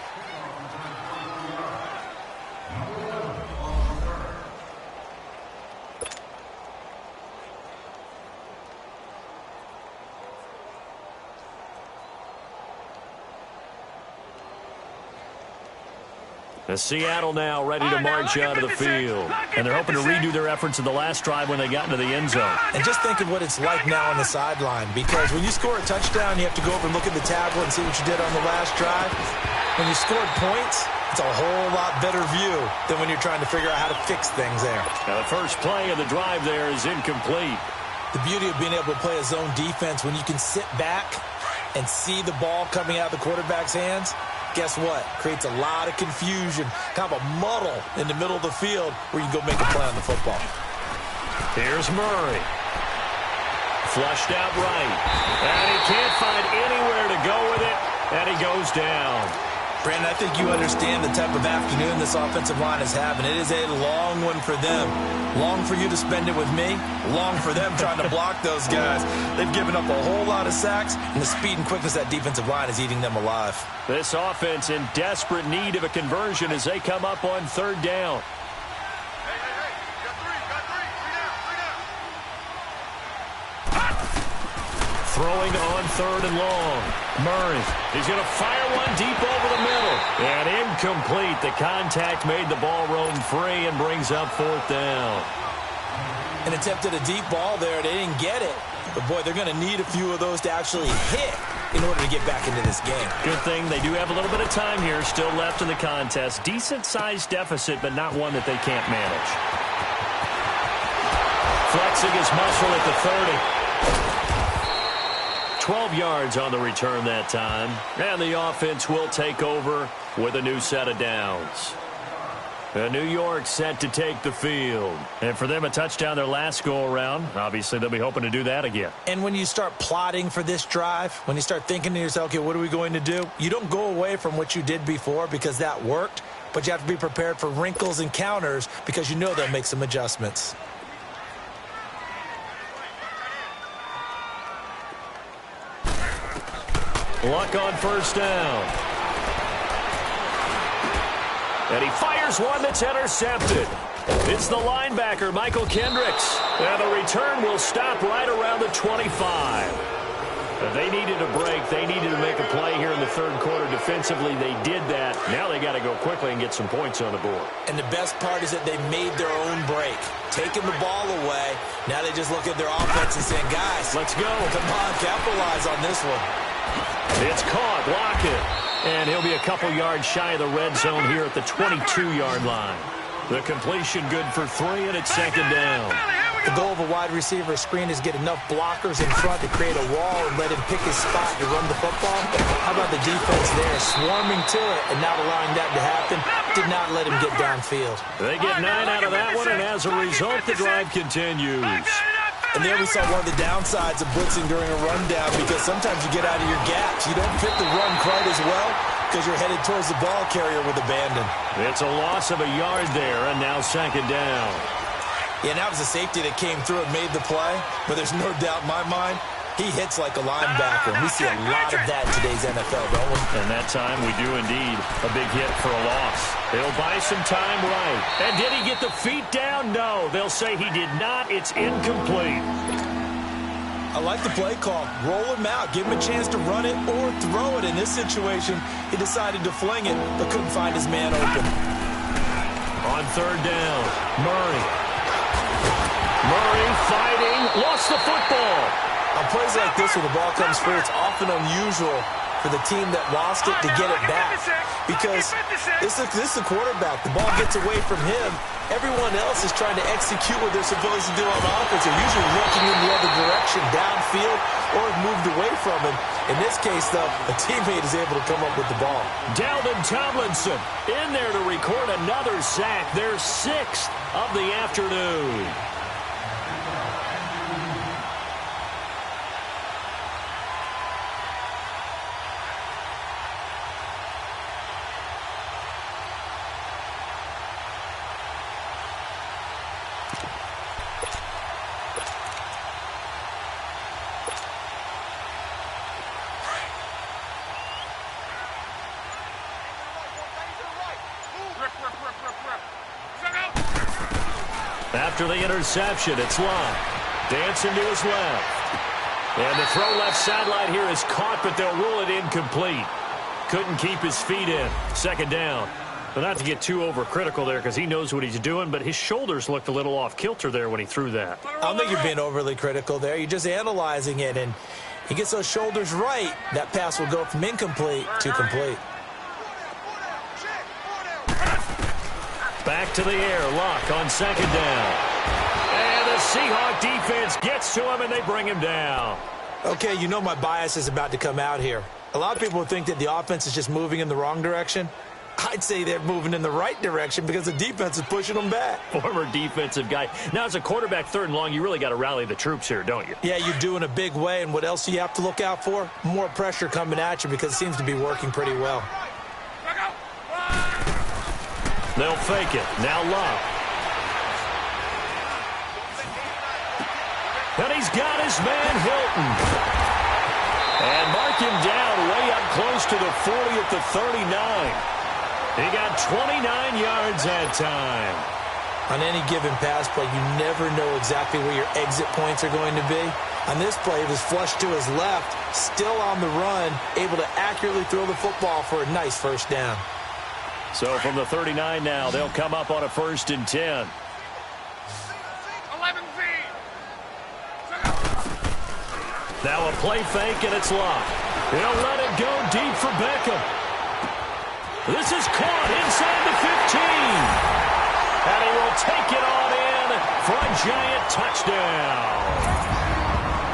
Seattle now ready to march out of the field. And they're hoping to redo their efforts in the last drive when they got into the end zone. And just think of what it's like now on the sideline, because when you score a touchdown, you have to go over and look at the tablet and see what you did on the last drive. When you scored points, it's a whole lot better view than when you're trying to figure out how to fix things there. Now the first play of the drive there is incomplete. The beauty of being able to play a zone defense when you can sit back and see the ball coming out of the quarterback's hands, guess what? Creates a lot of confusion, kind of a muddle in the middle of the field where you can go make a play on the football. Here's Murray. Flushed out right. And he can't find anywhere to go with it, and he goes down. Brandon, I think you understand the type of afternoon this offensive line is having. It is a long one for them. Long for you to spend it with me. Long for them trying to block those guys. They've given up a whole lot of sacks, and the speed and quickness of that defensive line is eating them alive. This offense in desperate need of a conversion as they come up on third down. Throwing on third and long. Murray, he's going to fire one deep over the middle. And incomplete. The contact made the ball roam free and brings up fourth down. An attempt at a deep ball there. They didn't get it. But, boy, they're going to need a few of those to actually hit in order to get back into this game. Good thing they do have a little bit of time here still left in the contest. Decent-sized deficit, but not one that they can't manage. Flexing his muscle at the 30. 12 yards on the return that time. And the offense will take over with a new set of downs. New York set to take the field. And for them, a touchdown their last go-around. Obviously, they'll be hoping to do that again. And when you start plotting for this drive, when you start thinking to yourself, okay, what are we going to do? You don't go away from what you did before because that worked. But you have to be prepared for wrinkles and counters because you know they'll make some adjustments. Luck on first down. And he fires one that's intercepted. It's the linebacker, Michael Kendricks. And the return will stop right around the 25. They needed a break. They needed to make a play here in the third quarter. Defensively, they did that. Now they got to go quickly and get some points on the board. And the best part is that they made their own break. Taking the ball away. Now they just look at their offense and saying, guys, let's go. Come on, capitalize on this one. It's caught. Lockett. And he'll be a couple yards shy of the red zone here at the 22-yard line. The completion good for 3, and it's second down. The goal of a wide receiver screen is get enough blockers in front to create a wall and let him pick his spot to run the football. How about the defense there, swarming to it and not allowing that to happen? Did not let him get downfield. They get 9 out of that one, and as a result, the drive continues. And there we saw one of the downsides of blitzing during a rundown, because sometimes you get out of your gaps. You don't fit the run quite as well because you're headed towards the ball carrier with abandon. It's a loss of a yard there, and now second down. Yeah, and that was a safety that came through and made the play, but there's no doubt in my mind he hits like a linebacker, and we see a lot of that in today's NFL, don't we? And that time we do indeed a big hit for a loss. They'll buy some time right. And did he get the feet down? No. They'll say he did not. It's incomplete. I like the play call. Roll him out. Give him a chance to run it or throw it. In this situation, he decided to fling it, but couldn't find his man open. On third down, Murray fighting, lost the football. On plays like this, when the ball comes free, it's often unusual for the team that lost it to get it back, because this is a quarterback. The ball gets away from him. Everyone else is trying to execute what they're supposed to do on offense. They're usually looking in the other direction, downfield, or moved away from him. In this case, though, a teammate is able to come up with the ball. Dalvin Tomlinson in there to record another sack, their 6th of the afternoon. After the interception, it's Locke. Dancing to his left. And the throw left sideline here is caught, but they'll rule it incomplete. Couldn't keep his feet in. Second down. But not to get too overcritical there, because he knows what he's doing, but his shoulders looked a little off kilter there when he threw that. I don't think you're being overly critical there. You're just analyzing it, and he gets those shoulders right. That pass will go from incomplete to complete. Back to the air, Locke on second down. And the Seahawk defense gets to him, and they bring him down. Okay, you know my bias is about to come out here. A lot of people would think that the offense is just moving in the wrong direction. I'd say they're moving in the right direction because the defense is pushing them back. Former defensive guy. Now, as a quarterback, third and long, you really got to rally the troops here, don't you? Yeah, you do in a big way, and what else do you have to look out for? More pressure coming at you because it seems to be working pretty well. They'll fake it. Now Love. And he's got his man Hilton. And mark him down way up close to the 40 at the 39. He got 29 yards that time. On any given pass play, you never know exactly where your exit points are going to be. On this play, it was flushed to his left, still on the run, able to accurately throw the football for a nice first down. So from the 39 now, they'll come up on a 1st and 10. 11 Z. Now a play fake, and it's locked. He'll let it go deep for Beckham. This is caught inside the 15. And he will take it on in for a giant touchdown.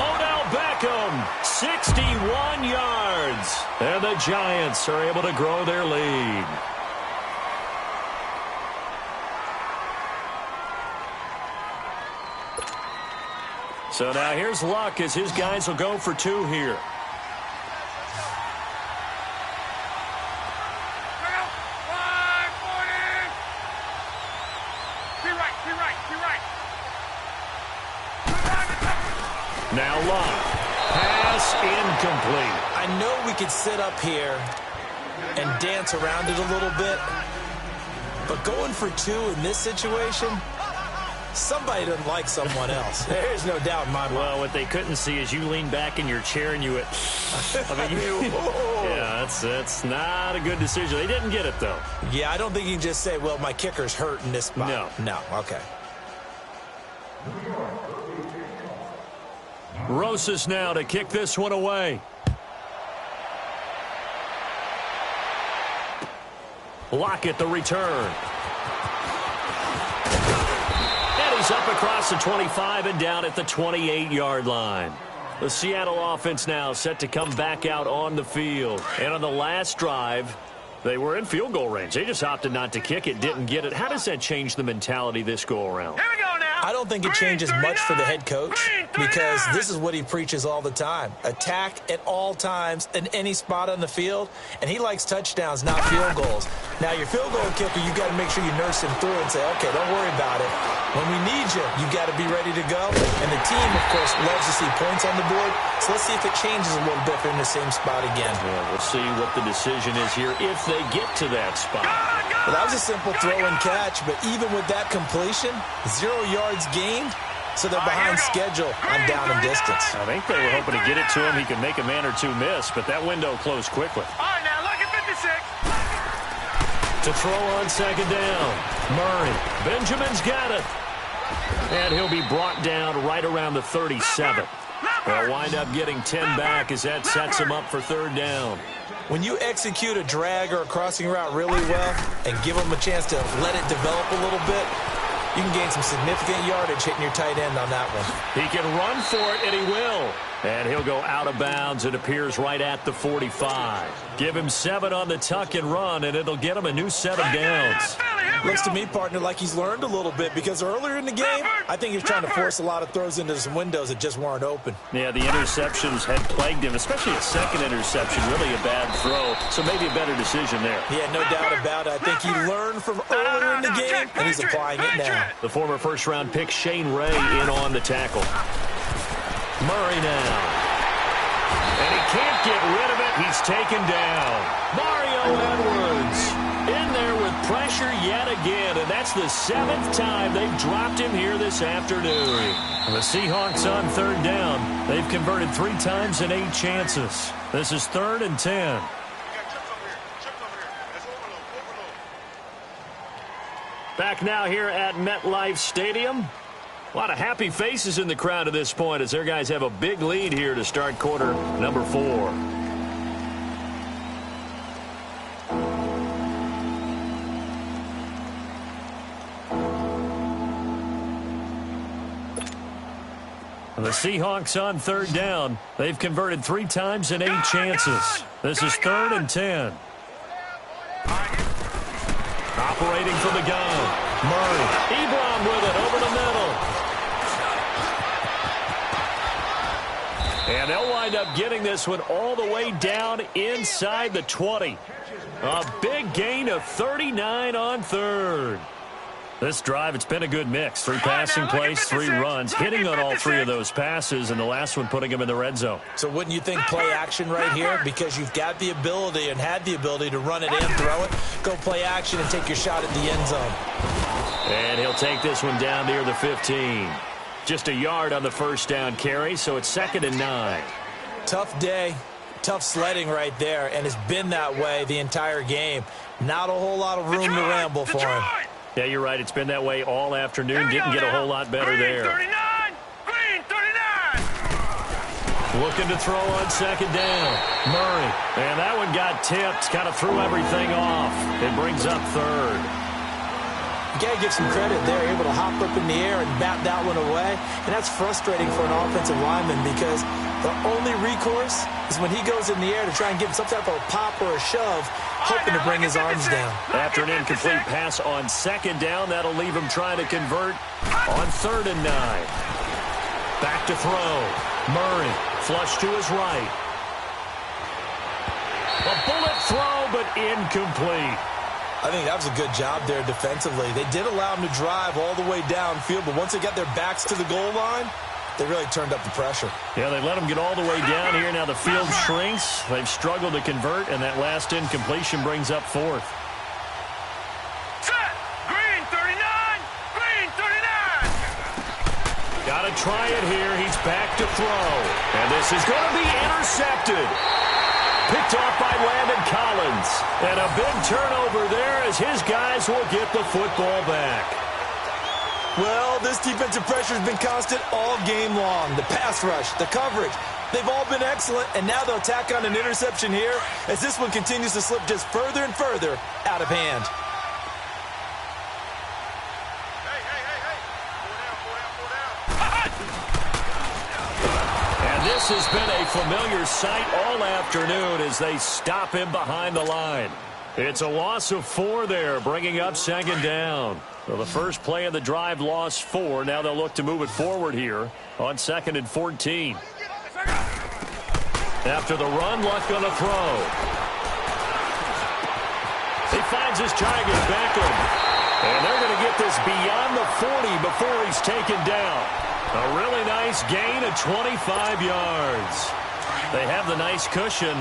Odell Beckham, 61 yards. And the Giants are able to grow their lead. So now here's Luck as his guys will go for 2 here. Now Luck. Pass incomplete. I know we could sit up here and dance around it a little bit, but going for 2 in this situation, somebody doesn't like someone else. There's no doubt in my mind. Well, what they couldn't see is you lean back in your chair and you went, I mean, yeah, that's not a good decision. They didn't get it, though. Yeah, I don't think you can just say, well, my kicker's hurt in this spot. No, okay. Rosas now to kick this one away. Lockett the return. And he's up across the 25 and down at the 28-yard line. The Seattle offense now set to come back out on the field. And on the last drive, they were in field goal range. They just opted not to kick it, didn't get it. How does that change the mentality this go-around? Here we go now. I don't think it changes much for the head coach because this is what he preaches all the time. Attack at all times in any spot on the field, and he likes touchdowns, not field goals. Now, your field goal kicker, you got to make sure you nurse him through and say, okay, don't worry about it. When we need you, you got to be ready to go. And the team, of course, loves to see points on the board. So let's see if it changes a little bit if they're in the same spot again. Well, we'll see what the decision is here if they get to that spot. Well, that was a simple throw and catch, but even with that completion, 0 yards gained, so they're behind schedule on down and distance. I think they were hoping to get it to him. He could make a man or two miss, but that window closed quickly. All right, now look at 56. To throw on second down. Murray. Benjamin's got it. And he'll be brought down right around the 37. They'll wind up getting 10 back as that sets him up for third down. When you execute a drag or a crossing route really well and give them a chance to let it develop a little bit, you can gain some significant yardage hitting your tight end on that one. He can run for it, and he will. And he'll go out of bounds. It appears right at the 45. Give him 7 on the tuck and run, and it'll get him a new set of downs. Looks to me, partner, like he's learned a little bit because earlier in the game, I think he was trying to force a lot of throws into some windows that just weren't open. Yeah, the interceptions had plagued him, especially a second interception, really a bad throw. So maybe a better decision there. Yeah, no doubt about it. I think he learned from earlier in the game, and he's applying it now. The former first-round pick Shane Ray in on the tackle. Murray now. And he can't get rid of it. He's taken down. Mario Edwards in there with pressure yet again, and that's the 7th time they've dropped him here this afternoon. And the Seahawks on third down. They've converted 3 times in 8 chances. This is 3rd and 10. Back now here at MetLife Stadium. A lot of happy faces in the crowd at this point as their guys have a big lead here to start quarter number 4. The Seahawks on third down. They've converted 3 times in 8 chances. This is 3rd and 10. Operating from the gun. Murray. Ebron with it over the middle. And they'll wind up getting this one all the way down inside the 20. A big gain of 39 on third. This drive, it's been a good mix. 3 passing plays, 3 runs, hitting on all 3 of those passes, and the last one putting him in the red zone. So wouldn't you think play action right here? Because you've got the ability and had the ability to run it and throw it. Go play action and take your shot at the end zone. And he'll take this one down near the 15. Just a yard on the first down carry, so it's 2nd and 9. Tough day, tough sledding right there, and it's been that way the entire game. Not a whole lot of room to ramble for him. Yeah, you're right. It's been that way all afternoon. Didn't get a whole lot better there. Green 39. Looking to throw on second down. Murray. And that one got tipped. Kind of threw everything off. It brings up third. You got to give some credit there. Able to hop up in the air and bat that one away. And that's frustrating for an offensive lineman because the only recourse is when he goes in the air to try and get some type of pop or a shove, hoping to bring his arms down. After an incomplete pass on second down, that'll leave him trying to convert on 3rd and 9. Back to throw. Murray, flush to his right. A bullet throw, but incomplete. I think that was a good job there defensively. They did allow him to drive all the way downfield, but once they got their backs to the goal line, they really turned up the pressure. Yeah, they let him get all the way down here. Now the field shrinks. They've struggled to convert, and that last incompletion brings up 4th. Set. Green 39. Green 39. Got to try it here. He's back to throw. And this is going to be intercepted. Picked off by Landon Collins. And a big turnover there as his guys will get the football back. Well, this defensive pressure has been constant all game long. The pass rush, the coverage, they've all been excellent, and now they'll tack on an interception here as this one continues to slip just further and further out of hand. And this has been a familiar sight all afternoon as they stop him behind the line. It's a loss of 4 there, bringing up second down. Well, the first play of the drive lost 4. Now they'll look to move it forward here on 2nd and 14. After the run, Luck on a throw. He finds his target, Beckham. And they're going to get this beyond the 40 before he's taken down. A really nice gain of 25 yards. They have the nice cushion.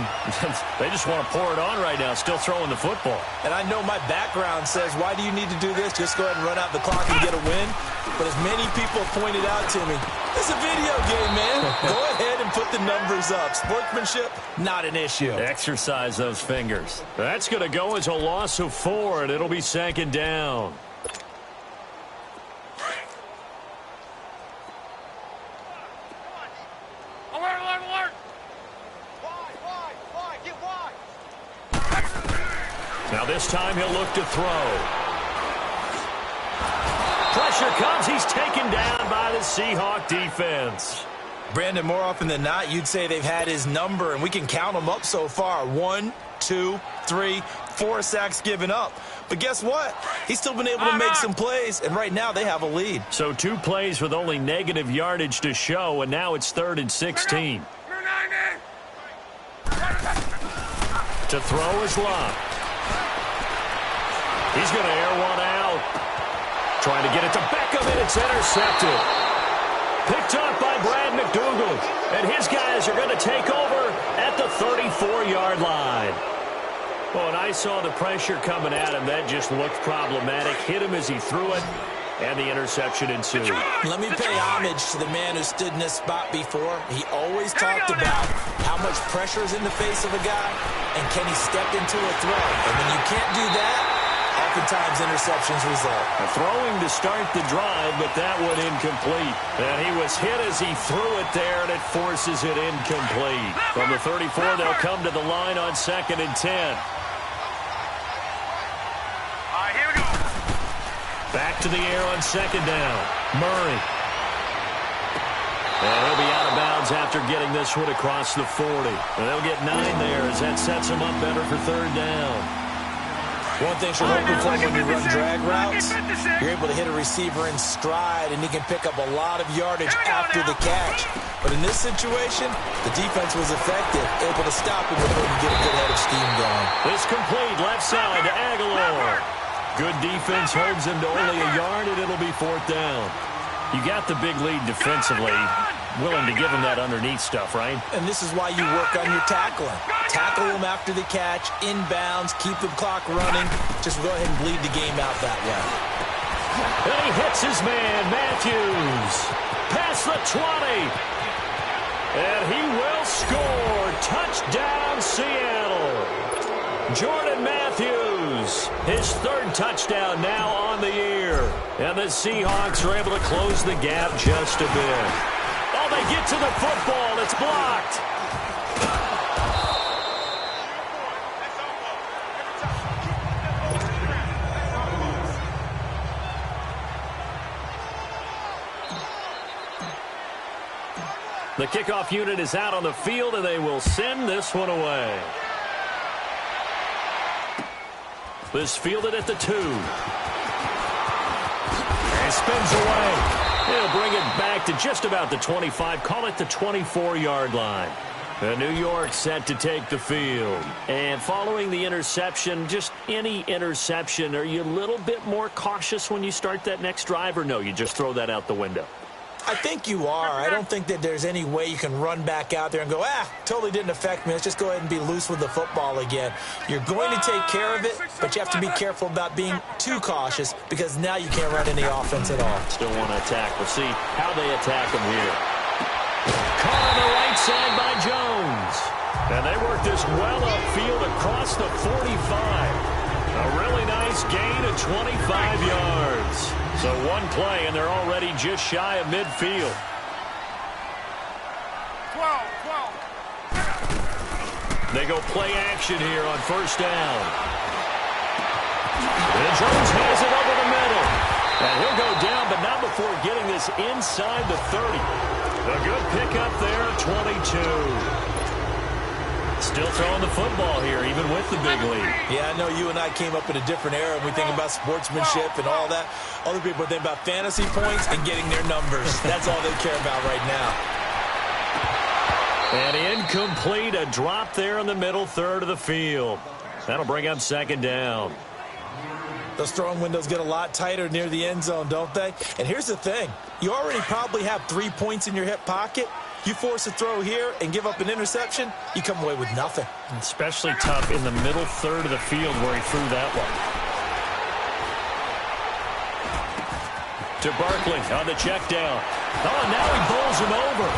They just want to pour it on right now, still throwing the football. And I know my background says, why do you need to do this? Just go ahead and run out the clock and get a win. But as many people pointed out to me, it's a video game, man. Go ahead and put the numbers up. Sportsmanship, not an issue. Exercise those fingers. That's going to go as a loss of 4, and it'll be 2nd down. Now this time he'll look to throw. Pressure comes. He's taken down by the Seahawk defense. Brandon, more often than not, you'd say they've had his number, and we can count them up so far. 1, 2, 3, 4 sacks given up. But guess what? He's still been able to make some plays, and right now they have a lead. So 2 plays with only negative yardage to show, and now it's 3rd and 16. To throw is Love. He's going to air one out. Trying to get it to Beckham, and it's intercepted. Picked up by Brad McDougald. And his guys are going to take over at the 34-yard line. Well, and I saw the pressure coming at him. That just looked problematic. Hit him as he threw it, and the interception ensued. Let me pay homage to the man who stood in this spot before. He always talked about how much pressure is in the face of a guy, and can he step into a throw. And when you can't do that, oftentimes interceptions result. Throwing to start the drive, but that one incomplete. And he was hit as he threw it there, and it forces it incomplete. From the 34, they'll come to the line on 2nd and 10. Here we go. Back to the air on 2nd down. Murray. And he'll be out of bounds after getting this one across the 40. And they'll get 9 there as that sets them up better for 3rd down. One thing you're hoping for when you run drag routes, you're able to hit a receiver in stride, and he can pick up a lot of yardage after the catch. But in this situation, the defense was effective, able to stop him before he get a good head of steam going. This complete left side to Aguilar. Good defense holds him to only a yard, and it'll be 4th down. You got the big lead defensively. Willing to give him that underneath stuff, right? And this is why you work on your tackling. Tackle him after the catch, inbounds, keep the clock running. Just go ahead and bleed the game out that way. And he hits his man, Matthews. Past the 20. And he will score. Touchdown, Seattle. Jordan Matthews, his 3rd touchdown now on the year. And the Seahawks are able to close the gap just a bit. Oh, they get to the football. It's blocked. The kickoff unit is out on the field, and they will send this one away. This fielded at the 2. And spins away. He'll bring it back to just about the 25. Call it the 24-yard line. New York set to take the field. And following the interception, just any interception, are you a little bit more cautious when you start that next drive, or no, you just throw that out the window? I think you are. I don't think that there's any way you can run back out there and go, totally didn't affect me. Let's just go ahead and be loose with the football again. You're going to take care of it, but you have to be careful about being too cautious because now you can't run any offense at all. Still want to attack. We'll see how they attack him here. Caught on the right side by Jones. And they work this well upfield across the 45. A really nice gain of 25 yards. So 1 play, and they're already just shy of midfield. 12. They go play action here on 1st down. And Jones has it over the middle. And he'll go down, but not before getting this inside the 30. A good pickup there, 22. Still throwing the football here, even with the big lead. Yeah, I know you and I came up in a different era, and we think about sportsmanship and all that. Other people think about fantasy points and getting their numbers. That's all they care about right now. And incomplete, a drop there in the middle third of the field. That'll bring up 2nd down. Those throwing windows get a lot tighter near the end zone, don't they? And here's the thing. You already probably have 3 points in your hip pocket. You force a throw here and give up an interception, you come away with nothing. Especially tough in the middle third of the field where he threw that one. To Barkley on the check down. Oh, now he bowls him over.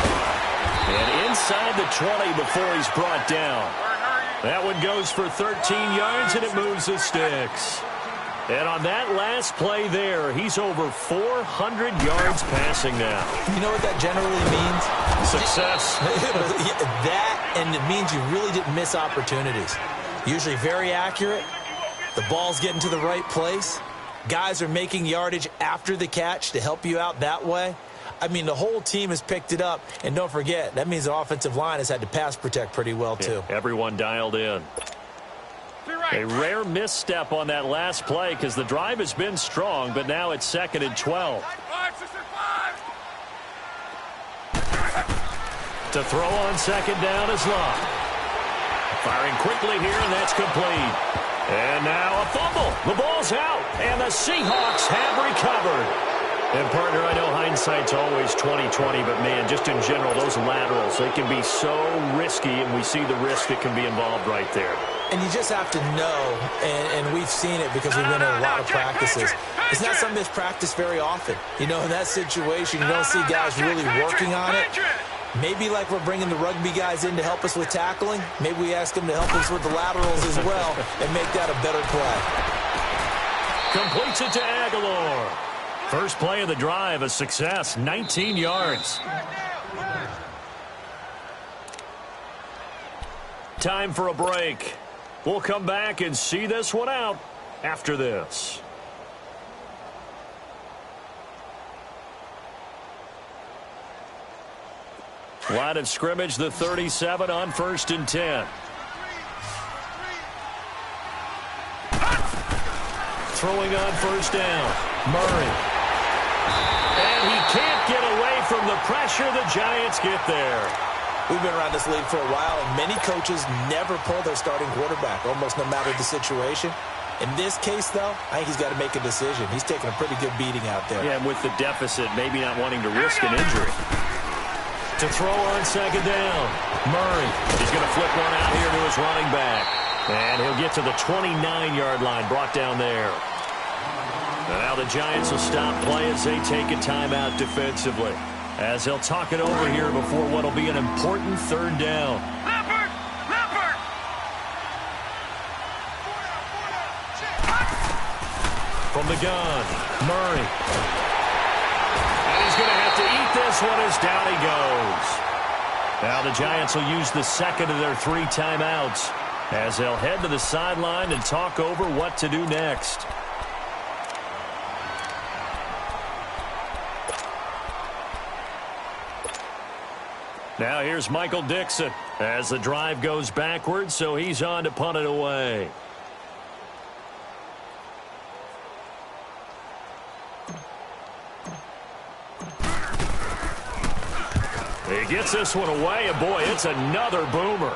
And inside the 20 before he's brought down. That one goes for 13 yards, and it moves the sticks. And on that last play there, he's over 400 yards passing now. You know what that generally means? Success. That, and it means you really didn't miss opportunities. Usually very accurate. The ball's getting to the right place. Guys are making yardage after the catch to help you out that way. I mean, the whole team has picked it up. And don't forget, that means the offensive line has had to pass protect pretty well, too. Yeah, everyone dialed in. A rare misstep on that last play because the drive has been strong, but now it's 2nd and 12. To throw on 2nd down is Love. Firing quickly here, and that's complete. And now a fumble. The ball's out, and the Seahawks have recovered. And, partner, I know hindsight's always 20/20, but, man, just in general, those laterals, they can be so risky, and we see the risk that can be involved right there. And you just have to know, and we've seen it because we've been in a lot of practices. It's not something that's practiced very often. You know, in that situation, you don't see guys really working on it. Maybe like we're bringing the rugby guys in to help us with tackling. Maybe we ask them to help us with the laterals as well and make that a better play. Completes it to Aguilar. First play of the drive, a success, 19 yards. Time for a break. We'll come back and see this one out after this. Line of scrimmage, the 37 on 1st and 10. Throwing on 1st down, Murray. And he can't get away from the pressure. The Giants get there. We've been around this league for a while, and many coaches never pull their starting quarterback, almost no matter the situation. In this case, though, I think he's got to make a decision. He's taking a pretty good beating out there. Yeah, and with the deficit, maybe not wanting to risk an injury. To throw on 2nd down, Murray. He's going to flip one out here to his running back. And he'll get to the 29-yard line, brought down there. And now the Giants will stop play as they take a timeout defensively, as they'll talk it over here before what will be an important 3rd down. From the gun, Murray. And he's going to have to eat this one as down he goes. Now the Giants will use the 2nd of their 3 timeouts as they'll head to the sideline and talk over what to do next. Now here's Michael Dixon as the drive goes backwards, so he's on to punt it away. He gets this one away, and boy, it's another boomer.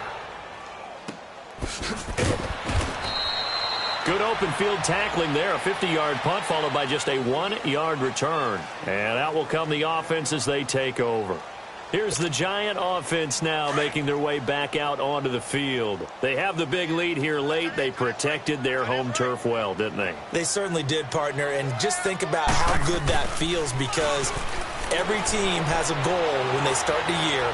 Good open field tackling there, a 50-yard punt followed by just a 1-yard return. And out will come the offense as they take over. Here's the Giant offense now making their way back out onto the field. They have the big lead here late. They protected their home turf well, didn't they? They certainly did, partner. And just think about how good that feels, because every team has a goal when they start the year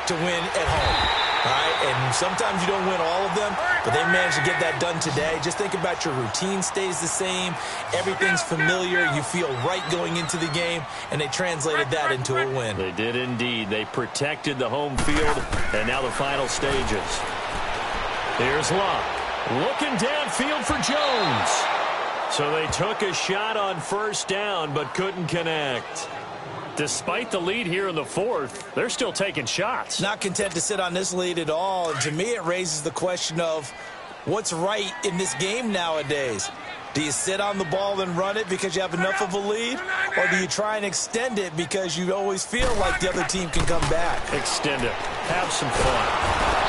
to win at home. All right, and sometimes you don't win all of them, but they managed to get that done today. Just think about your routine stays the same. Everything's familiar. You feel right going into the game, and they translated that into a win. They did indeed. They protected the home field, and now the final stages. Here's Love. Looking downfield for Jones. So they took a shot on 1st down, but couldn't connect. Despite the lead here in the 4th, they're still taking shots. Not content to sit on this lead at all. And to me, it raises the question of what's right in this game nowadays. Do you sit on the ball and run it because you have enough of a lead? Or do you try and extend it because you always feel like the other team can come back? Extend it. Have some fun.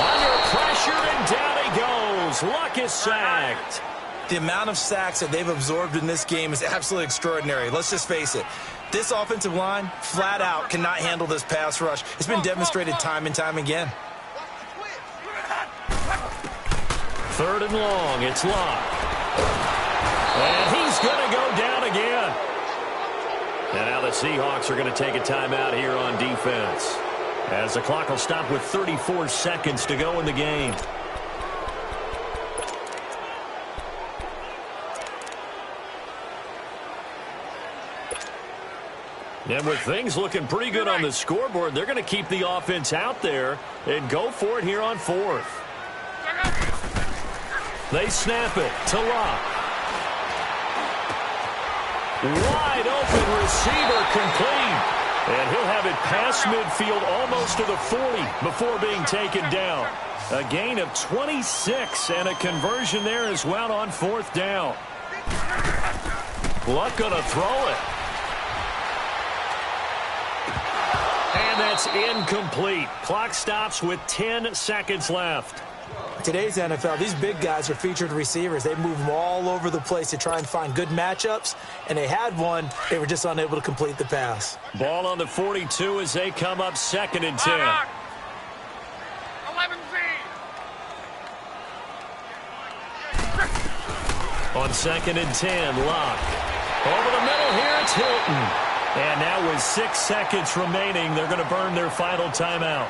Under pressure, and down he goes. Luck is sacked. The amount of sacks that they've absorbed in this game is absolutely extraordinary. Let's just face it. This offensive line, flat out, cannot handle this pass rush. It's been demonstrated time and time again. 3rd and long. It's Locke. And he's going to go down again. And now the Seahawks are going to take a timeout here on defense, as the clock will stop with 34 seconds to go in the game. And with things looking pretty good on the scoreboard, they're going to keep the offense out there and go for it here on 4th. They snap it to Locke. Wide open receiver, complete. And he'll have it past midfield almost to the 40 before being taken down. A gain of 26 and a conversion there as well on 4th down. Luck going to throw it. And that's incomplete. Clock stops with 10 seconds left. Today's NFL, these big guys are featured receivers. They move them all over the place to try and find good matchups, and they had one. They were just unable to complete the pass. Ball on the 42 as they come up 2nd and 10. 11Z. On 2nd and 10, Locke. Over the middle here, it's Hilton. And now with 6 seconds remaining, they're going to burn their final timeout.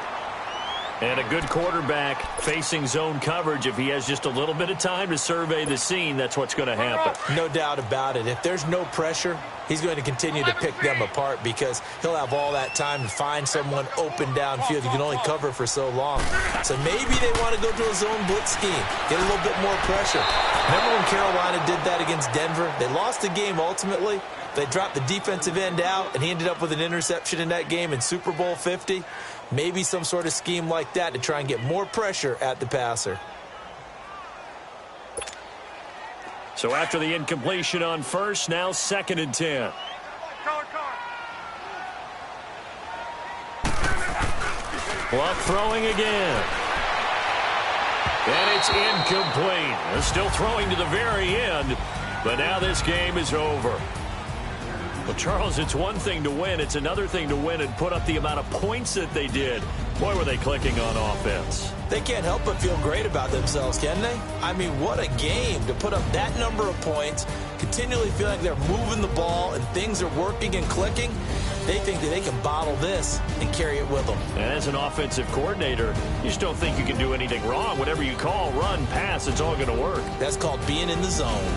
And a good quarterback facing zone coverage. If he has just a little bit of time to survey the scene, that's what's going to happen. No doubt about it. If there's no pressure, he's going to continue to pick them apart because he'll have all that time to find someone open downfield. You can only cover for so long. So maybe they want to go to a zone blitz scheme, get a little bit more pressure. Remember when Carolina did that against Denver? They lost the game ultimately. They dropped the defensive end out, and he ended up with an interception in that game in Super Bowl 50. Maybe some sort of scheme like that to try and get more pressure at the passer. So after the incompletion on 1st, now 2nd and 10. Luck throwing again. And it's incomplete. They're still throwing to the very end, but now this game is over. Well, Charles, it's one thing to win. It's another thing to win and put up the amount of points that they did. Boy, were they clicking on offense. They can't help but feel great about themselves, can they? I mean, what a game to put up that number of points, continually feel like they're moving the ball and things are working and clicking. They think that they can bottle this and carry it with them. And as an offensive coordinator, you just don't think you can do anything wrong. Whatever you call, run, pass, it's all going to work. That's called being in the zone.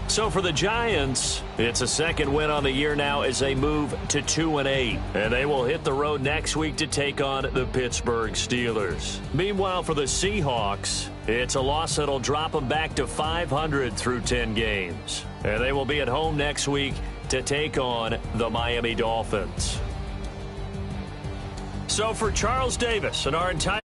So for the Giants, it's a 2nd win on the year now as they move to 2-8. And they will hit the road next week to take on the Pittsburgh Steelers. Meanwhile, for the Seahawks, it's a loss that'll drop them back to 500 through 10 games. And they will be at home next week to take on the Miami Dolphins. So for Charles Davis and our entire